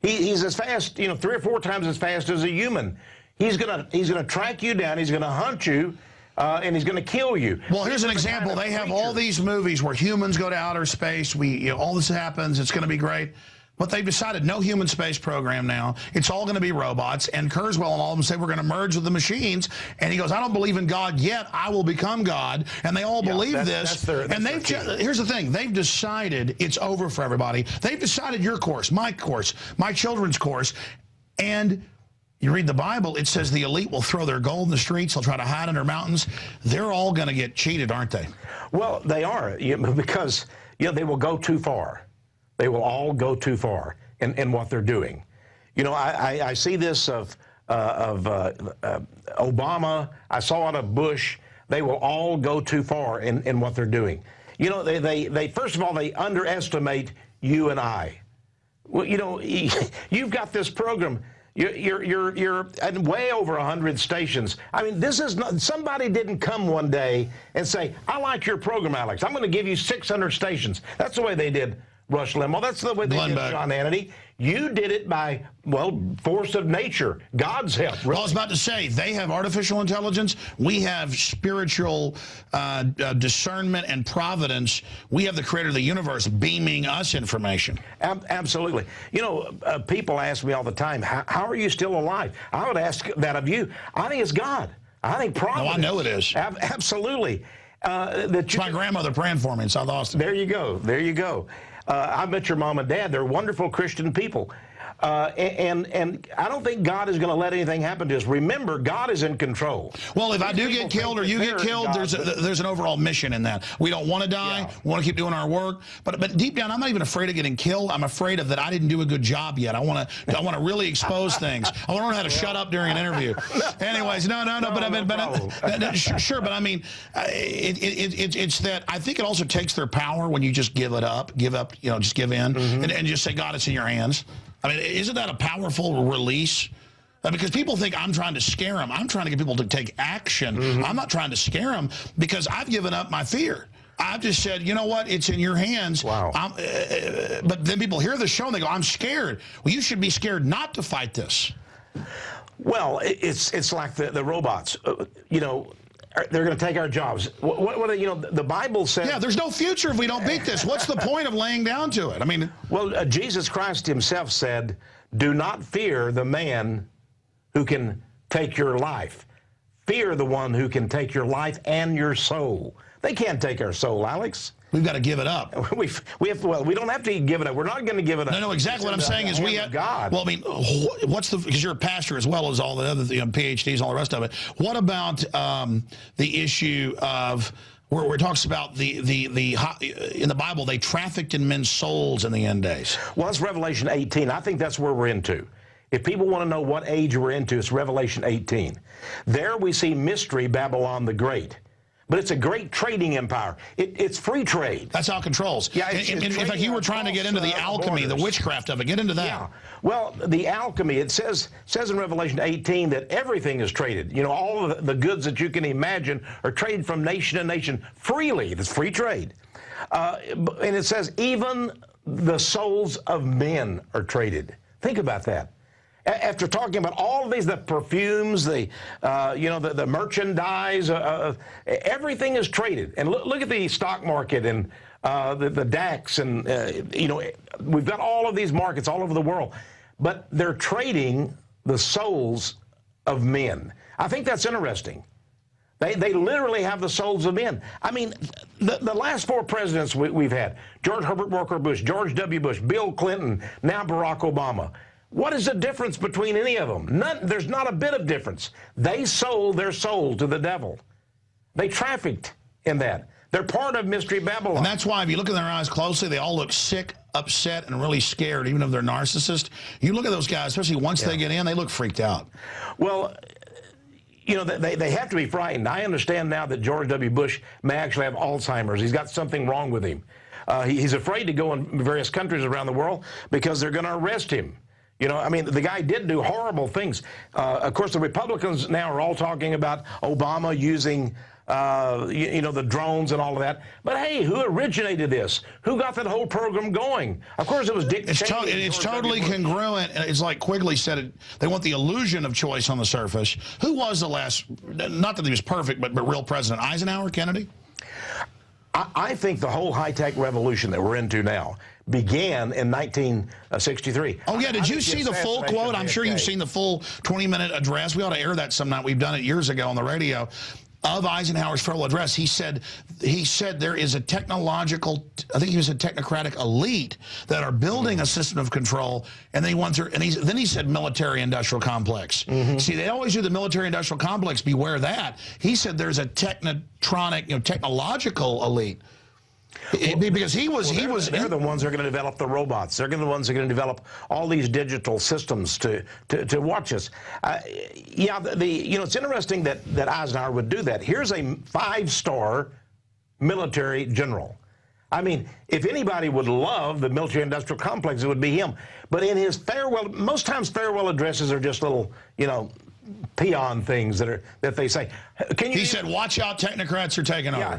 He's as fast, 3 or 4 times as fast as a human. He's gonna track you down. He's gonna hunt you, and he's gonna kill you. Well, here's an example. They have all these movies where humans go to outer space. All this happens. It's gonna be great. But they've decided no human space program now. It's all going to be robots. And Kurzweil and all of them say we're going to merge with the machines. And he goes, I don't believe in God yet. I will become God. And they all believe this. Here's the thing. They've decided it's over for everybody. They've decided your course, my children's course. And you read the Bible, it says the elite will throw their gold in the streets. They'll try to hide under mountains. They're all going to get cheated, aren't they? Well, they are, because they will go too far. They will all go too far in what they're doing. I see this of Obama. I saw it of Bush. They will all go too far in what they're doing. You know, they first of all, they underestimate you and I. Well, you know, you've got this program. You're at way over 100 stations. I mean, this is not, somebody didn't come one day and say, I like your program, Alex. I'm going to give you 600 stations. That's the way they did Rush Limbaugh. That's the way they did Sean Hannity. You did it by, well, force of nature, God's help. Really. Well, I was about to say, they have artificial intelligence. We have spiritual discernment and providence. We have the creator of the universe beaming us information. Absolutely. You know, people ask me all the time, how are you still alive? I would ask that of you. I think it's God. I think providence. No, I know it is. Absolutely. It's my grandmother praying for me in South Austin. There you go. There you go. I met your mom and dad. They're wonderful Christian people. And I don't think God is going to let anything happen to us. Remember, God is in control. Well, if I do get killed or you get killed, there's an overall mission in that. We don't want to die. Yeah. We want to keep doing our work. But deep down, I'm not even afraid of getting killed. I'm afraid of that I didn't do a good job yet. I want to really expose things. I want to learn how to shut up during an interview. Anyways, no. Sure. But I mean, it's that I think it also takes their power when you just give up, you know, just give in, and just say, God, it's in your hands. I mean, isn't that a powerful release? Because people think I'm trying to scare them. I'm trying to get people to take action. I'm not trying to scare them because I've given up my fear. I've just said, you know what? It's in your hands. Wow. But then people hear the show and they go, I'm scared. Well, you should be scared not to fight this. Well, it's like the robots. You know, they're going to take our jobs. What you know, the Bible says... Yeah, there's no future if we don't beat this. What's the point of laying down to it? I mean... Well, Jesus Christ himself said, do not fear the man who can take your life. Fear the one who can take your life and your soul. They can't take our soul, Alex. We've got to give it up. We have to, well, we don't have to give it up. We're not going to give it up. No, exactly what I'm saying is we have, God. Well, I mean, what's the, because you're a pastor as well as all the other PhDs and all the rest of it. What about the issue of, where it talks about in the Bible, they trafficked in men's souls in the end days? Well, that's Revelation 18. I think that's where we're into. If people want to know what age we're into, it's Revelation 18. There we see mystery Babylon the Great. But it's a great trading empire. It's free trade. That's how it controls. Yeah, in fact, you were trying to get into the alchemy, the witchcraft of it. Get into that. Yeah. Well, the alchemy, it says in Revelation 18 that everything is traded. You know, all of the goods that you can imagine are traded from nation to nation freely. It's free trade. And it says even the souls of men are traded. Think about that. After talking about all of these, the perfumes, the merchandise, everything is traded. And look at the stock market and the DAX, and we've got all of these markets all over the world, but they're trading the souls of men. I think that's interesting. They literally have the souls of men. I mean, the last four presidents we've had: George Herbert Walker Bush, George W. Bush, Bill Clinton, now Barack Obama. What is the difference between any of them? None. There's not a bit of difference. They sold their soul to the devil. They trafficked in that. They're part of Mystery Babylon. And that's why if you look in their eyes closely, they all look sick, upset, and really scared, even if they're narcissists. You look at those guys, especially once they get in, they look freaked out. Well, you know, they have to be frightened. I understand now that George W. Bush may actually have Alzheimer's. He's got something wrong with him. He's afraid to go in various countries around the world because they're going to arrest him. You know, I mean, the guy did do horrible things. Of course, the Republicans now are all talking about Obama using, the drones and all of that. But hey, who originated this? Who got that whole program going? Of course, it was Dick Cheney. It's totally congruent. It's like Quigley said, they want the illusion of choice on the surface. Who was the last, not that he was perfect, but real president? Eisenhower, Kennedy? I think the whole high-tech revolution that we're into now began in 1963. Oh, yeah. Did you see the full quote? I'm sure you've seen the full 20-minute address. We ought to air that some night. We've done it years ago on the radio. Of Eisenhower's farewell address, he said there is a technological, I think he was a technocratic elite that are building a system of control, and then he said military-industrial complex. See, they always do the military-industrial complex. Beware that. He said there's a technotronic, technological elite. Because he was. They're the ones that are going to develop the robots. They're the ones that are going to develop all these digital systems to watch us. Yeah, it's interesting that Eisenhower would do that. Here's a 5-star military general. I mean, if anybody would love the military-industrial complex, it would be him. But in his farewell, most times farewell addresses are just little, peon things that they say. He said, "Watch out, technocrats are taking over."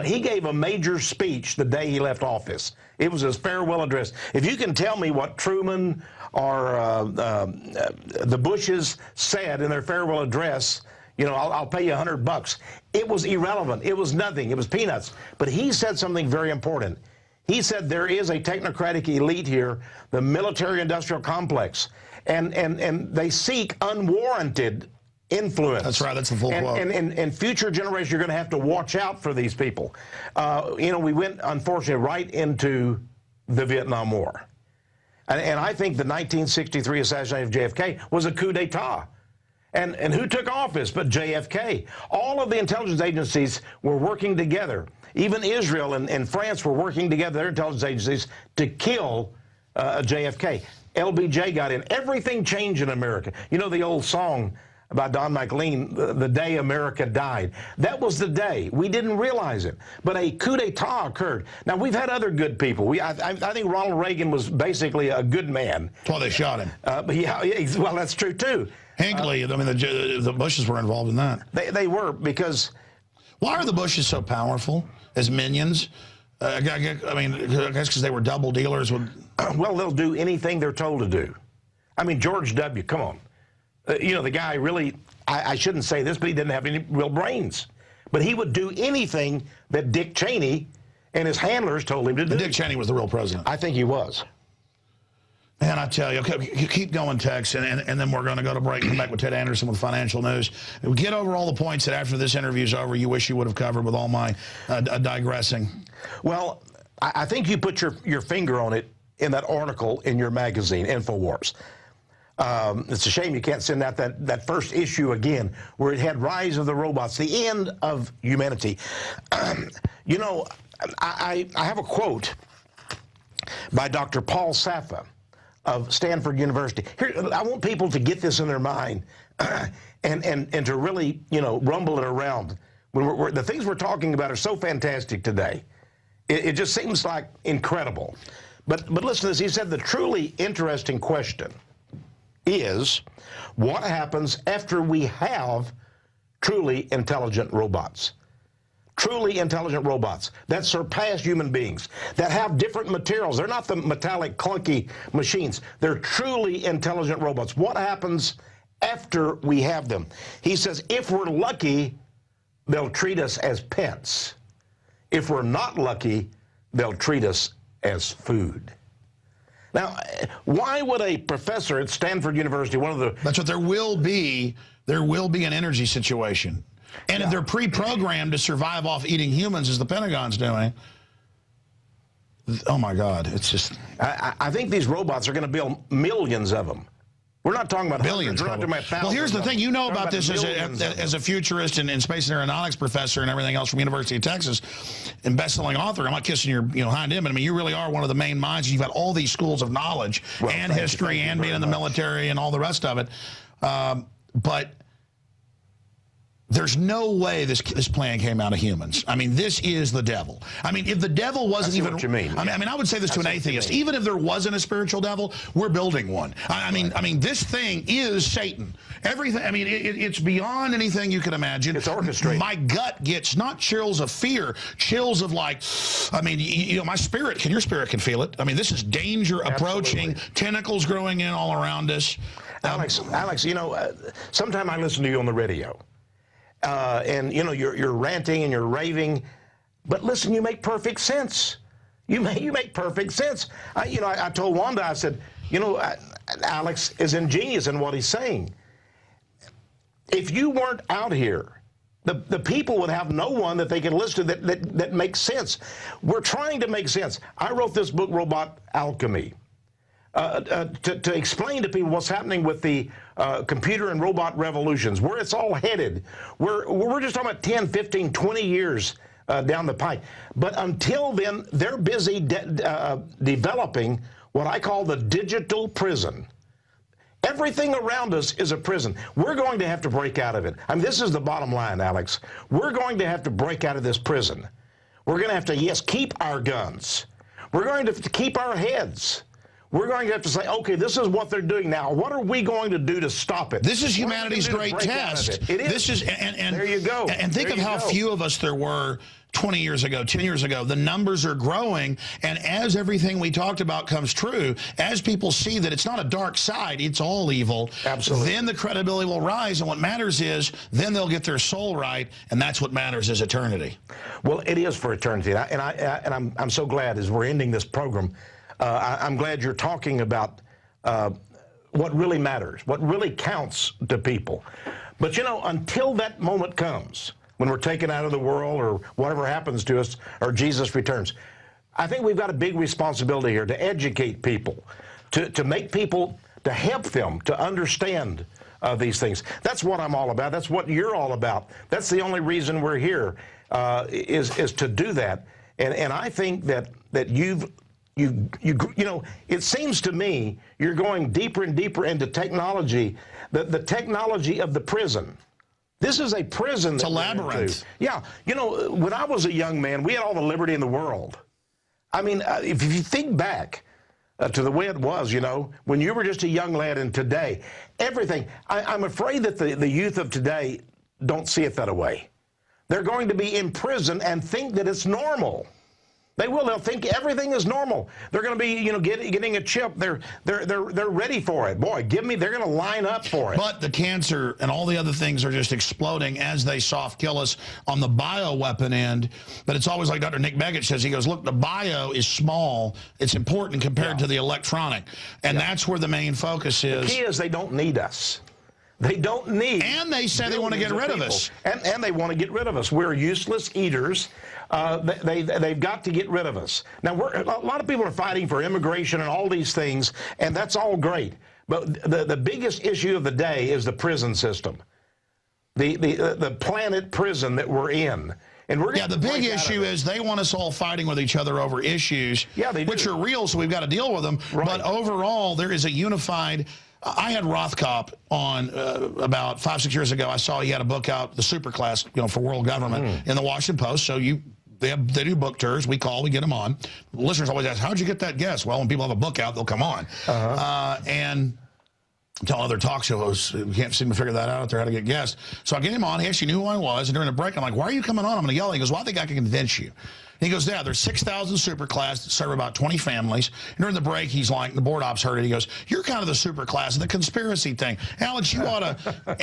He gave a major speech the day he left office. It was his farewell address. If you can tell me what Truman or the Bushes said in their farewell address, I'll pay you $100. It was irrelevant. It was nothing. It was peanuts. But he said something very important. He said there is a technocratic elite here, the military-industrial complex, and they seek unwarranted influence. That's right. That's the full quote. And future generations are going to have to watch out for these people. We went, unfortunately, right into the Vietnam War. And I think the 1963 assassination of JFK was a coup d'etat. And who took office but JFK? All of the intelligence agencies were working together. Even Israel and France were working together, their intelligence agencies, to kill JFK. LBJ got in. Everything changed in America. You know the old song by Don McLean, The Day America Died. That was the day. We didn't realize it. But a coup d'etat occurred. Now, we've had other good people. I think Ronald Reagan was basically a good man. Well, they shot him. Well, that's true, too. Hinckley, the Bushes were involved in that. They were, because... Why are the Bushes so powerful as minions? I guess because they were double dealers with... Well, they'll do anything they're told to do. I mean, George W., come on. The guy really, I shouldn't say this, but he didn't have any real brains. But he would do anything that Dick Cheney and his handlers told him to do. Dick Cheney was the real president. I think he was. Man, I tell you, okay, you keep going, Tex, and then we're going to go to break and come back with Ted Anderson with financial news. We get over all the points that after this interview's over, you wish you would have covered with all my digressing. Well, I think you put your finger on it in that article in your magazine, InfoWars. It's a shame you can't send out that first issue again, where it had Rise of the Robots, the end of humanity. I have a quote by Dr. Paul Safa of Stanford University. Here, I want people to get this in their mind and to really, rumble it around. When the things we're talking about are so fantastic today. It just seems like incredible. But listen to this. He said the truly interesting question is what happens after we have truly intelligent robots. Truly intelligent robots that surpass human beings, that have different materials. They're not the metallic, clunky machines. They're truly intelligent robots. What happens after we have them? He says, if we're lucky, they'll treat us as pets. If we're not lucky, they'll treat us as food. Now, why would a professor at Stanford University, one of the... That's what there will be an energy situation. And if they're pre-programmed to survive off eating humans, as the Pentagon's doing, oh my God, it's just... I think these robots are going to build millions of them. We're not talking about billions. We're not talking about thousands. Well, here's the thing. You know about this as a futurist and space and aeronautics professor and everything else from University of Texas and best-selling author. I'm not kissing your hind end, but I mean, you really are one of the main minds. You've got all these schools of knowledge and history and being in the military and all the rest of it. But there's no way this plan came out of humans. I mean, this is the devil. I mean, if the devil wasn't even... what you mean. I mean, I would say this to an atheist. Even if there wasn't a spiritual devil, we're building one. I mean, this thing is Satan. Everything. I mean, it's beyond anything you can imagine. It's orchestrated. My gut gets not chills of fear, chills of like, I mean, my spirit, your spirit can feel it. I mean, this is danger approaching, tentacles growing in all around us. Alex, sometime I listen to you on the radio. And you're ranting and you're raving, but listen, you make perfect sense. You make perfect sense. I told Wanda, I said, Alex is ingenious in what he's saying. If you weren't out here, the people would have no one that they can listen to that makes sense. We're trying to make sense. I wrote this book, Robot Alchemy, to explain to people what's happening with the computer and robot revolutions, where it's all headed. We're just talking about 10, 15, 20 years down the pike. But until then, they're busy developing what I call the digital prison. Everything around us is a prison. We're going to have to break out of it. I mean, this is the bottom line, Alex. We're going to have to break out of this prison. We're going to have to, yes, keep our guns. We're going to have to keep our heads. We're going to have to say, okay, this is what they're doing now. What are we going to do to stop it? This is humanity's great test. It is. This is, and there you go. And think of how few of us there were 20 years ago, 10 years ago. The numbers are growing, and as everything we talked about comes true, as people see that it's not a dark side, it's all evil, absolutely, then the credibility will rise, and what matters is then they'll get their soul right, and that's what matters is eternity. Well, it is for eternity, and I'm so glad as we're ending this program, I'm glad you're talking about what really matters, what really counts to people. But, you know, until that moment comes, when we're taken out of the world or whatever happens to us or Jesus returns, I think we've got a big responsibility here to educate people, to make people, to help them to understand these things. That's what I'm all about. That's what you're all about. That's the only reason we're here, is to do that. And I think that you know, it seems to me you're going deeper and deeper into technology, the technology of the prison. This is a prison. It's a labyrinth. Yeah. You know, when I was a young man, we had all the liberty in the world. I mean, if you think back to the way it was, you know, when you were just a young lad, and today, everything. I'm afraid that the youth of today don't see it that way. They're going to be in prison and think that it's normal. They will. They'll think everything is normal. They're going to be, you know, getting a chip. They're ready for it. Boy, give me. They're going to line up for it. But the cancer and all the other things are just exploding as they soft kill us on the bioweapon end. But it's always like Dr. Nick Begich says. He goes, look, the bio is small. It's important compared to the electronic, and that's where the main focus is. The key is they don't need us. They don't need. And they say they want to get rid of us. And they want to get rid of us. We're useless eaters. They've got to get rid of us. Now, a lot of people are fighting for immigration and all these things, and that's all great. But the biggest issue of the day is the prison system, the planet prison that we're in. And we're the big issue is they want us all fighting with each other over issues, which are real, so we've got to deal with them. Right. But overall, there is a unified. I had Rothkopf on about 5-6 years ago. I saw he had a book out, The Superclass, you know, for world government, in the Washington Post. So they do book tours. We call, we get them on. The listeners always ask, how'd you get that guest? Well, when people have a book out, they'll come on. And tell other talk shows, we can't seem to figure that out there, how to get guests. So I get him on. He actually knew who I was. And during the break, I'm like, why are you coming on? I'm going to yell. He goes, well, I think I can convince you. He goes, yeah, there's 6,000 superclass that serve about 20 families. And during the break, he's like, the board ops heard it. He goes, you're kind of the superclass and the conspiracy thing. Alex, you ought to.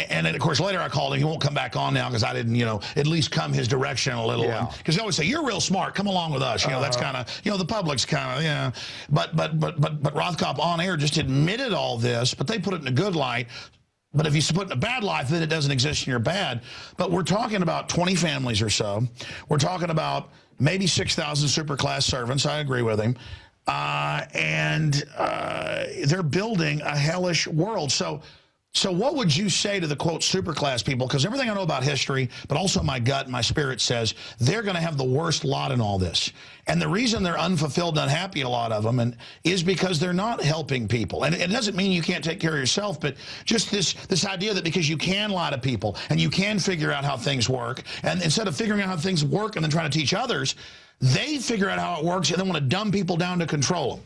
And then, of course, later I called him. He won't come back on now because I didn't, you know, at least come his direction a little. Because they always say, you're real smart. Come along with us. You know, that's kind of, you know, the public's kind of, yeah. But Rothkopf on air just admitted all this, but they put it in a good light. But if you put it in a bad light, then it doesn't exist and you're bad. But we're talking about 20 families or so. We're talking about maybe 6,000 superclass servants. I agree with him. And they're building a hellish world. So what would you say to the, quote, superclass people? Because everything I know about history, but also my gut and my spirit says they're going to have the worst lot in all this. And the reason they're unfulfilled and unhappy, a lot of them, is because they're not helping people. And it doesn't mean you can't take care of yourself, but just this idea that because you can lie to people and you can figure out how things work, and instead of figuring out how things work and then trying to teach others, they figure out how it works and then want to dumb people down to control them.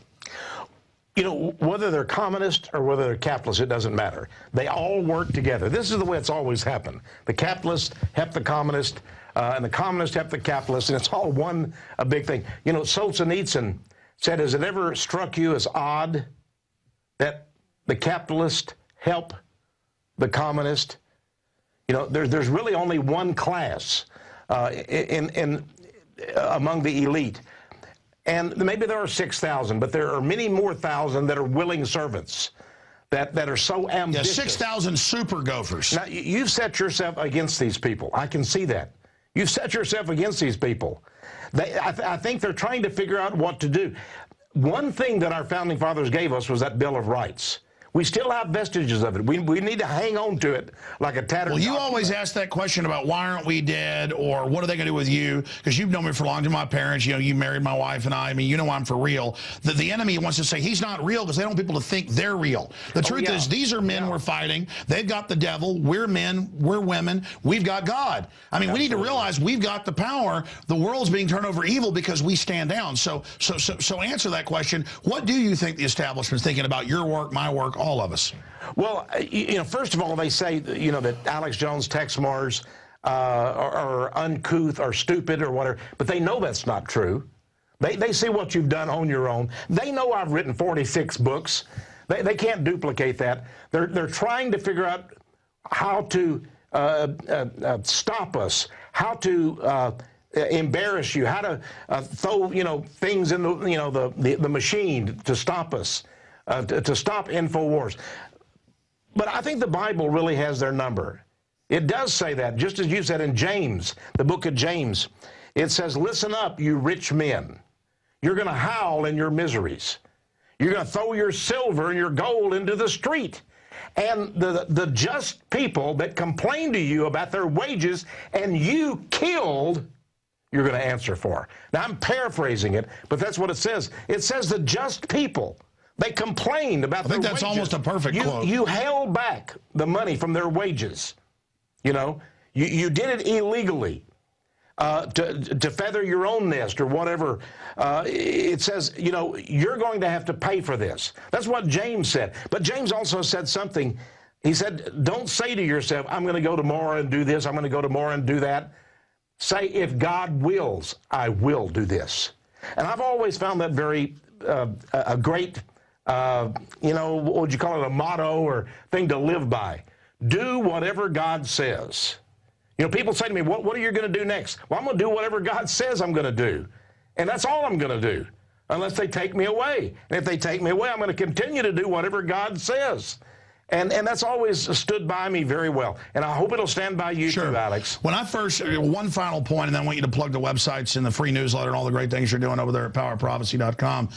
You know, whether they're communist or whether they're capitalist, it doesn't matter. They all work together. This is the way it's always happened. The capitalists help the communist, and the communists help the capitalist, and it's all a big thing. You know, Solzhenitsyn said, has it ever struck you as odd that the capitalist help the communist? You know, there's really only one class among the elite. And maybe there are 6,000, but there are many more thousand that are willing servants that are so ambitious. Yeah, 6,000 super gophers. Now, you've set yourself against these people. I can see that. You've set yourself against these people. I think they're trying to figure out what to do. One thing that our founding fathers gave us was that Bill of Rights. We still have vestiges of it. We need to hang on to it like a tattered Well, you document. always ask that question about why aren't we dead, or what are they going to do with you? Because you've known me for a long time. My parents, you know, you married my wife and I mean, you know I'm for real. The enemy wants to say he's not real because they don't want people to think they're real. The truth is these are men we're fighting. They've got the devil. We're men. We're women. We've got God. I mean, we need to realize we've got the power. The world's being turned over evil because we stand down. So answer that question. What do you think the establishment's thinking about your work, my work, all of us? Well, you know, first of all, they say, you know, that Alex Jones, Texe Marrs are uncouth or stupid or whatever, but they know that's not true. They see what you've done on your own. They know I've written 46 books. They can't duplicate that. They're trying to figure out how to stop us, how to embarrass you, how to throw, you know, things in the, you know, the machine to stop us, to stop InfoWars. But I think the Bible really has their number. It does say that, just as you said in James, the book of James. It says, listen up, you rich men. You're going to howl in your miseries. You're going to throw your silver and your gold into the street. And the just people that complain to you about their wages and you killed, you're going to answer for. Now, I'm paraphrasing it, but that's what it says. It says the just people. They complained about their wages. I think that's almost a perfect quote. You held back the money from their wages. You know, you did it illegally to feather your own nest or whatever. It says, you know, you're going to have to pay for this. That's what James said. But James also said something. He said, don't say to yourself, I'm going to go tomorrow and do this. I'm going to go tomorrow and do that. Say, if God wills, I will do this. And I've always found that very a great, you know, what would you call it, a motto or thing to live by. Do whatever God says. You know, people say to me, what are you going to do next? Well, I'm going to do whatever God says I'm going to do. And that's all I'm going to do, unless they take me away. And if they take me away, I'm going to continue to do whatever God says. And that's always stood by me very well. And I hope it'll stand by you too, Alex. When I first, one final point, and then I want you to plug the websites and the free newsletter and all the great things you're doing over there at powerprophecy.com.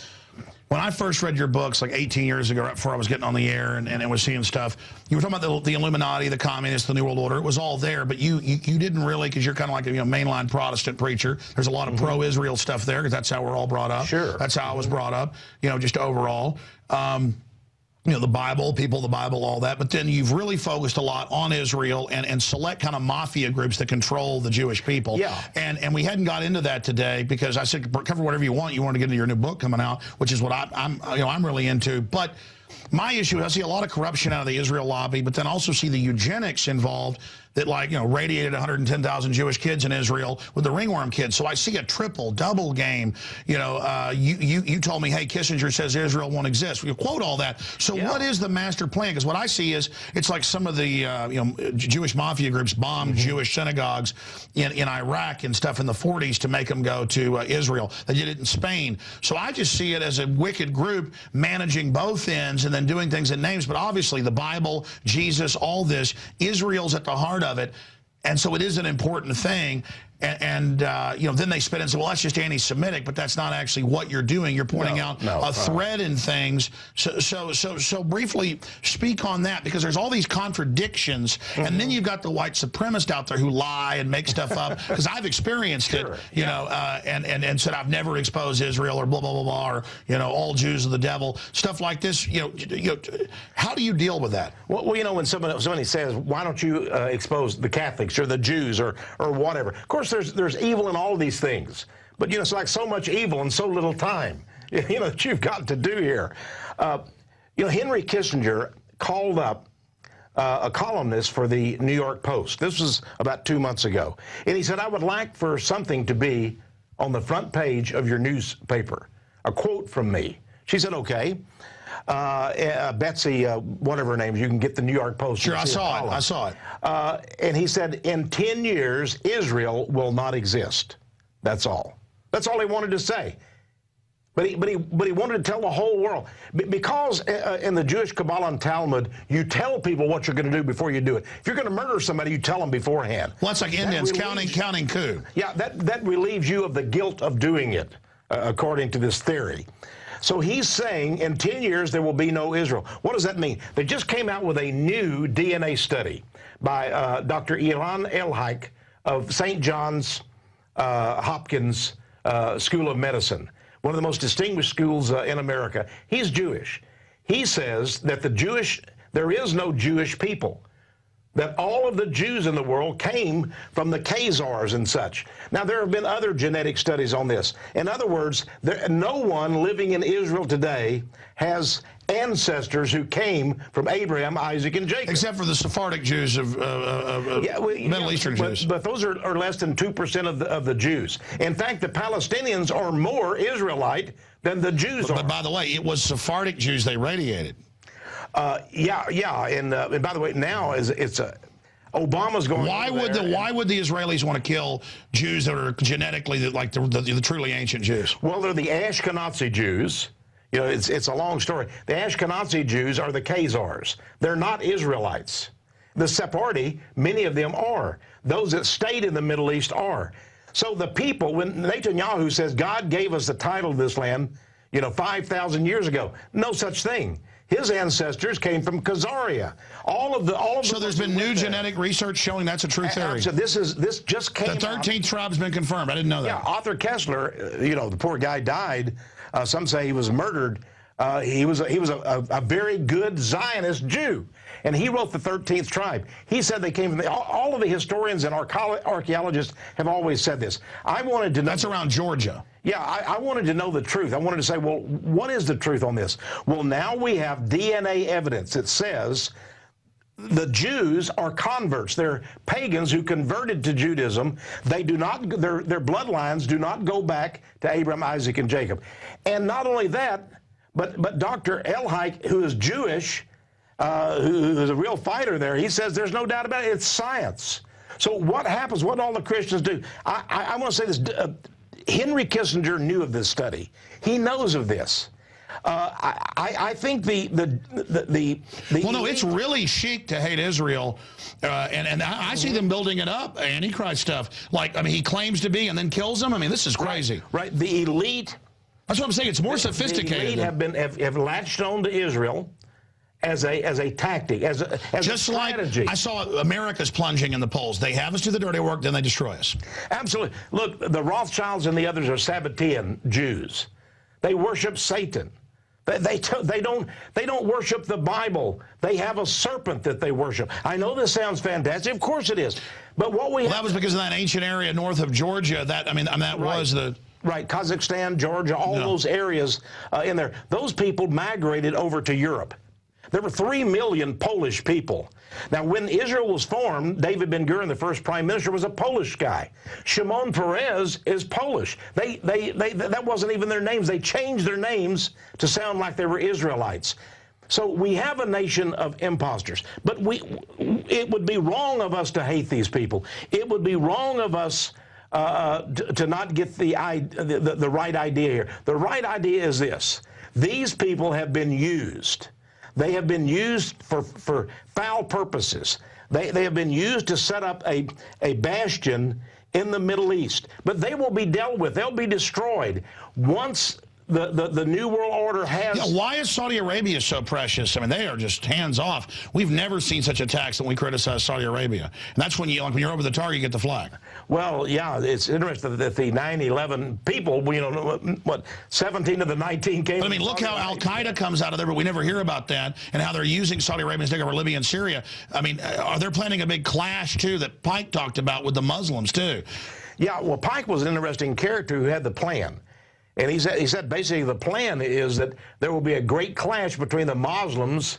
When I first read your books like 18 years ago, right before I was getting on the air and was seeing stuff, you were talking about the Illuminati, the communists, the New World Order. It was all there, but you didn't really, because you're kind of like a mainline Protestant preacher. There's a lot of pro-Israel stuff there, because that's how we're all brought up. Sure. That's how I was brought up, you know, just overall. You know, the Bible, people, the Bible, all that. But then you've really focused a lot on Israel and select kind of mafia groups that control the Jewish people. Yeah. And we hadn't got into that today because I said cover whatever you want. You want to get into your new book coming out, which is what I'm really into. But my issue is I see a lot of corruption out of the Israel lobby, but then also see the eugenics involved that, like, you know, radiated 110,000 Jewish kids in Israel with the ringworm kids. So I see a double game. You know, you told me, hey, Kissinger says Israel won't exist. You quote all that. So what is the master plan? Because what I see is it's like some of the you know, Jewish mafia groups bombed Jewish synagogues in Iraq and stuff in the 40s to make them go to Israel. They did it in Spain. So I just see it as a wicked group managing both ends and then doing things in names. But obviously the Bible, Jesus, all this, Israel's at the heart of it, and so it is an important thing. And you know, then they spin and say, well, that's just anti-Semitic, but that's not actually what you're doing. You're pointing out a thread in things. So briefly speak on that, because there's all these contradictions, and then you've got the white supremacist out there who lie and make stuff up, because I've experienced it, you know, and said I've never exposed Israel or blah, blah, blah, blah, or, you know, all Jews are the devil, stuff like this. You know, how do you deal with that? Well, you know, when somebody says, why don't you expose the Catholics or the Jews or whatever? Of course, there's evil in all of these things, but you know, it's like so much evil in so little time, you know, that you've got to do here. You know, Henry Kissinger called up a columnist for the New York Post. This was about 2 months ago, and he said, I would like for something to be on the front page of your newspaper, a quote from me. She said, okay. Betsy, whatever her name is, you can get the New York Post. Sure, I saw it. And he said, in 10 years, Israel will not exist. That's all. That's all he wanted to say. But he wanted to tell the whole world. Because in the Jewish Kabbalah and Talmud, you tell people what you're going to do before you do it. If you're going to murder somebody, you tell them beforehand. Well, that's like Indians counting coup. Yeah, that relieves you of the guilt of doing it, according to this theory. So he's saying in 10 years there will be no Israel. What does that mean? They just came out with a new DNA study by Dr. Ilan Elhaik of St. John's Hopkins School of Medicine, one of the most distinguished schools in America. He's Jewish. He says that there is no Jewish people, that all of the Jews in the world came from the Khazars and such. Now, there have been other genetic studies on this. In other words, no one living in Israel today has ancestors who came from Abraham, Isaac, and Jacob. Except for the Sephardic Jews of Middle Eastern Jews. But those are less than 2% of the Jews. In fact, the Palestinians are more Israelite than the Jews are. But by the way, it was Sephardic Jews they radiated. Yeah, and by the way, now Obama's going. Why would the Israelis want to kill Jews that are genetically like the truly ancient Jews? Well, they're the Ashkenazi Jews. You know, it's a long story. The Ashkenazi Jews are the Khazars. They're not Israelites. The Sephardi, many of them are. Those that stayed in the Middle East are. So the people, when Netanyahu says God gave us the title of this land, 5,000 years ago, no such thing. His ancestors came from Khazaria. So there's been new genetic research showing that's a true theory. So this just came out. The 13th tribe's been confirmed. I didn't know that. Yeah, Arthur Kessler, the poor guy died. Some say he was murdered. He was a very good Zionist Jew, and he wrote the 13th tribe. He said they came from all of the historians and archaeologists have always said this. I wanted to know. That's around Georgia. Yeah, I wanted to know the truth. I wanted to say, well, what is the truth on this? Well, now we have DNA evidence that says the Jews are converts. They're pagans who converted to Judaism. They do not, their bloodlines do not go back to Abraham, Isaac, and Jacob. And not only that, but Dr. Elhaik, who is Jewish, who is a real fighter there, he says there's no doubt about it. It's science. So what happens? What do all the Christians do? I want to say this. Henry Kissinger knew of this study. He knows of this. I think well, no, it's really chic to hate Israel, and I see them building it up, Antichrist stuff. Like, I mean, he claims to be and then kills them. I mean, this is crazy. Right. The elite. That's what I'm saying. It's more sophisticated. The elite have latched on to Israel as a tactic, as a strategy. Like I saw America's plunging in the polls. They have us do the dirty work, then they destroy us. Absolutely. Look, the Rothschilds and the others are Sabbatean Jews. They worship Satan. They don't worship the Bible. They have a serpent that they worship. I know this sounds fantastic. Of course it is. But what we have, that was because of that ancient area north of Georgia. That was the right, Kazakhstan, Georgia, all those areas in there. Those people migrated over to Europe. There were 3 million Polish people. Now, when Israel was formed, David Ben-Gurion, the first prime minister, was a Polish guy. Shimon Peres is Polish. That wasn't even their names. They changed their names to sound like they were Israelites. So we have a nation of imposters. But it would be wrong of us to hate these people. It would be wrong of us to not get the right idea here. The right idea is this. These people have been used. They have been used for foul purposes. They have been used to set up a bastion in the Middle East. But they will be dealt with. They'll be destroyed once the New World Order has... Yeah, why is Saudi Arabia so precious? I mean, they are just hands off. We've never seen such attacks when we criticize Saudi Arabia. And that's when when you're over the target, you get the flag. Well, yeah, it's interesting that the 9/11 people, what, 17 of the 19 came... But I mean, look how Al-Qaeda comes out of there, but we never hear about that, and how they're using Saudi Arabia to take over Libya and Syria. I mean, are they planning a big clash, too, that Pike talked about with the Muslims, too? Yeah, well, Pike was an interesting character who had the plan. And he said basically the plan is that there will be a great clash between the Muslims,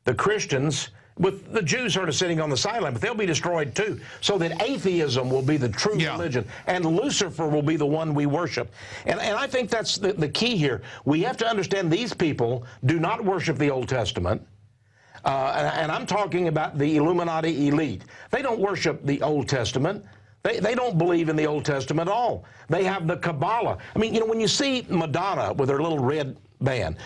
the Christians, with the Jews sort of sitting on the sideline, but they'll be destroyed too, so that atheism will be the true religion, and Lucifer will be the one we worship. And I think that's the key here. We have to understand these people do not worship the Old Testament. And I'm talking about the Illuminati elite. They don't worship the Old Testament. They don't believe in the Old Testament at all. They have the Kabbalah. I mean, when you see Madonna with her little red band,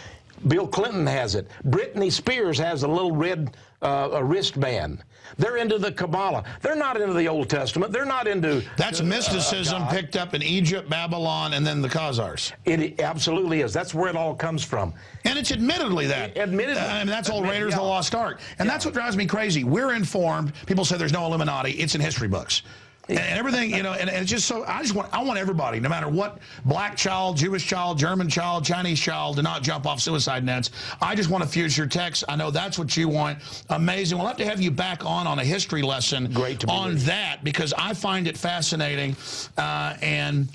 Bill Clinton has it. Britney Spears has a little red wristband. They're into the Kabbalah. They're not into the Old Testament. They're not into... That's mysticism picked up in Egypt, Babylon, and then the Khazars. It absolutely is. That's where it all comes from. And it's admittedly that. Admittedly. I mean, that's old Raiders of the Lost Ark. And that's what drives me crazy. We're informed. People say there's no Illuminati. It's in history books. And everything, you know, and it's just so, I want everybody, no matter what, black child, Jewish child, German child, Chinese child, to not jump off suicide nets. I just want a future Tex. I know that's what you want. Amazing. We'll have to have you back on a history lesson on that, because I find it fascinating. And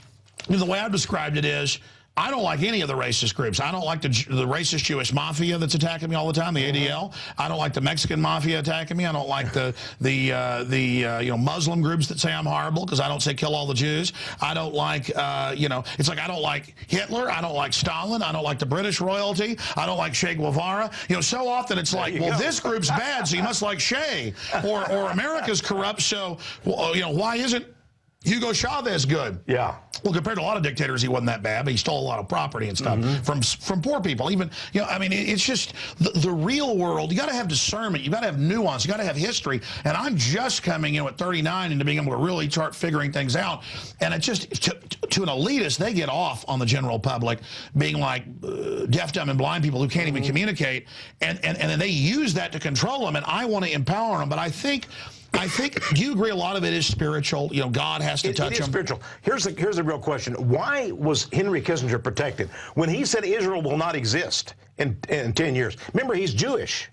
you know, the way I've described it is, I don't like any of the racist groups. I don't like the racist Jewish mafia that's attacking me all the time, the ADL. I don't like the Mexican mafia attacking me. I don't like the you know, Muslim groups that say I'm horrible because I don't say kill all the Jews. I don't like you know, it's like I don't like Hitler. I don't like Stalin. I don't like the British royalty. I don't like Che Guevara. You know, so often it's like, well, this group's bad, so you must like Che, or America's corrupt, so well, you know, why isn't Hugo Chavez good? Yeah. Well, compared to a lot of dictators, he wasn't that bad, but he stole a lot of property and stuff from poor people. Even, you know, I mean, it's just the real world. You got to have discernment. You got to have nuance. You got to have history. And I'm just coming in at 39 into being able to really start figuring things out. And it's just to an elitist, they get off on the general public being like deaf, dumb, and blind people who can't even communicate, and then they use that to control them. And I want to empower them, but I think, do you agree a lot of it is spiritual? You know, God has to touch them. It is spiritual. Here's the real question. Why was Henry Kissinger protected when he said Israel will not exist in 10 years? Remember, he's Jewish.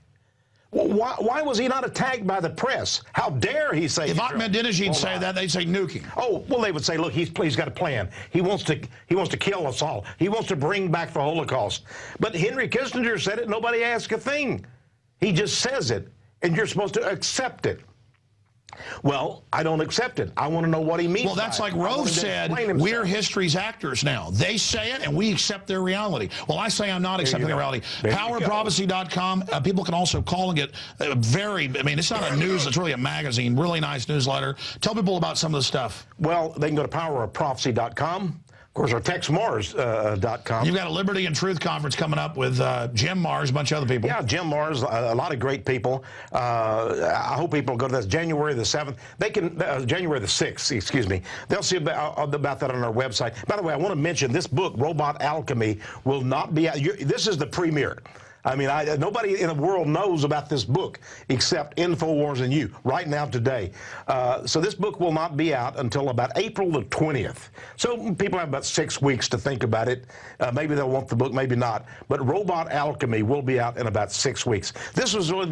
Why was he not attacked by the press? How dare he say If Ahmadinejad say that, they'd say nuking. Oh, well, they would say, look, he's got a plan. He wants to kill us all. He wants to bring back the Holocaust. But Henry Kissinger said it. Nobody asked a thing. He just says it, and you're supposed to accept it. Well, I don't accept it. I want to know what he means. Well, that's like Rove said, we're history's actors now. They say it, and we accept their reality. Well, I say I'm not accepting their reality. PowerProphecy.com. People can also call and get I mean, it's not a news, it's really a magazine, really nice newsletter. Tell people about some of the stuff. Well, they can go to PowerProphecy.com. Of course, our TexeMarrs.com. You've got a Liberty and Truth conference coming up with Jim Marrs, a bunch of other people. Yeah, Jim Marrs, a lot of great people. I hope people go to that. January the 7th. They can, January the 6th, excuse me. They'll see about that on our website. By the way, I want to mention this book, Robot Alchemy, will not be out. This is the premiere. I mean, nobody in the world knows about this book except InfoWars and you right now today. So this book will not be out until about April the 20th. So people have about 6 weeks to think about it. Maybe they'll want the book, maybe not. But Robot Alchemy will be out in about 6 weeks. This was really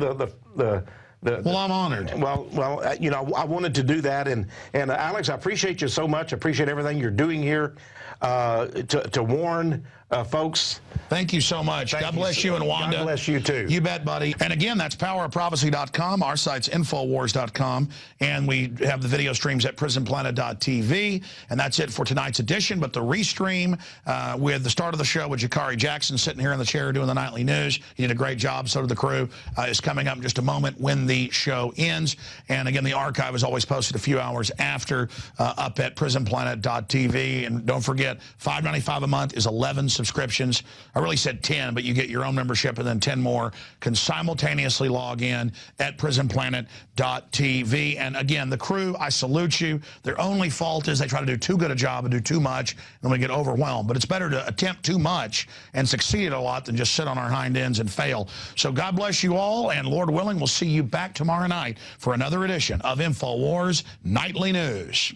well, I'm honored. Well, you know, I wanted to do that, and Alex, I appreciate you so much. I appreciate everything you're doing here to warn folks. Thank you so much. God bless you and Wanda. God bless you too. You bet, buddy. And again, that's powerofprophecy.com. Our site's Infowars.com. And we have the video streams at prisonplanet.tv. And that's it for tonight's edition. But the restream with the start of the show with Jakari Jackson sitting here in the chair doing the nightly news. He did a great job. So did the crew. Is coming up in just a moment when the show ends. And again, the archive is always posted a few hours after up at prisonplanet.tv. And don't forget, $5.95 a month is 11 subscriptions. I really said 10, but you get your own membership, and then 10 more can simultaneously log in at prisonplanet.tv. And again, the crew, I salute you. Their only fault is they try to do too good a job and do too much, and we get overwhelmed. But it's better to attempt too much and succeed a lot than just sit on our hind ends and fail. So God bless you all, and Lord willing, we'll see you back tomorrow night for another edition of InfoWars Nightly News.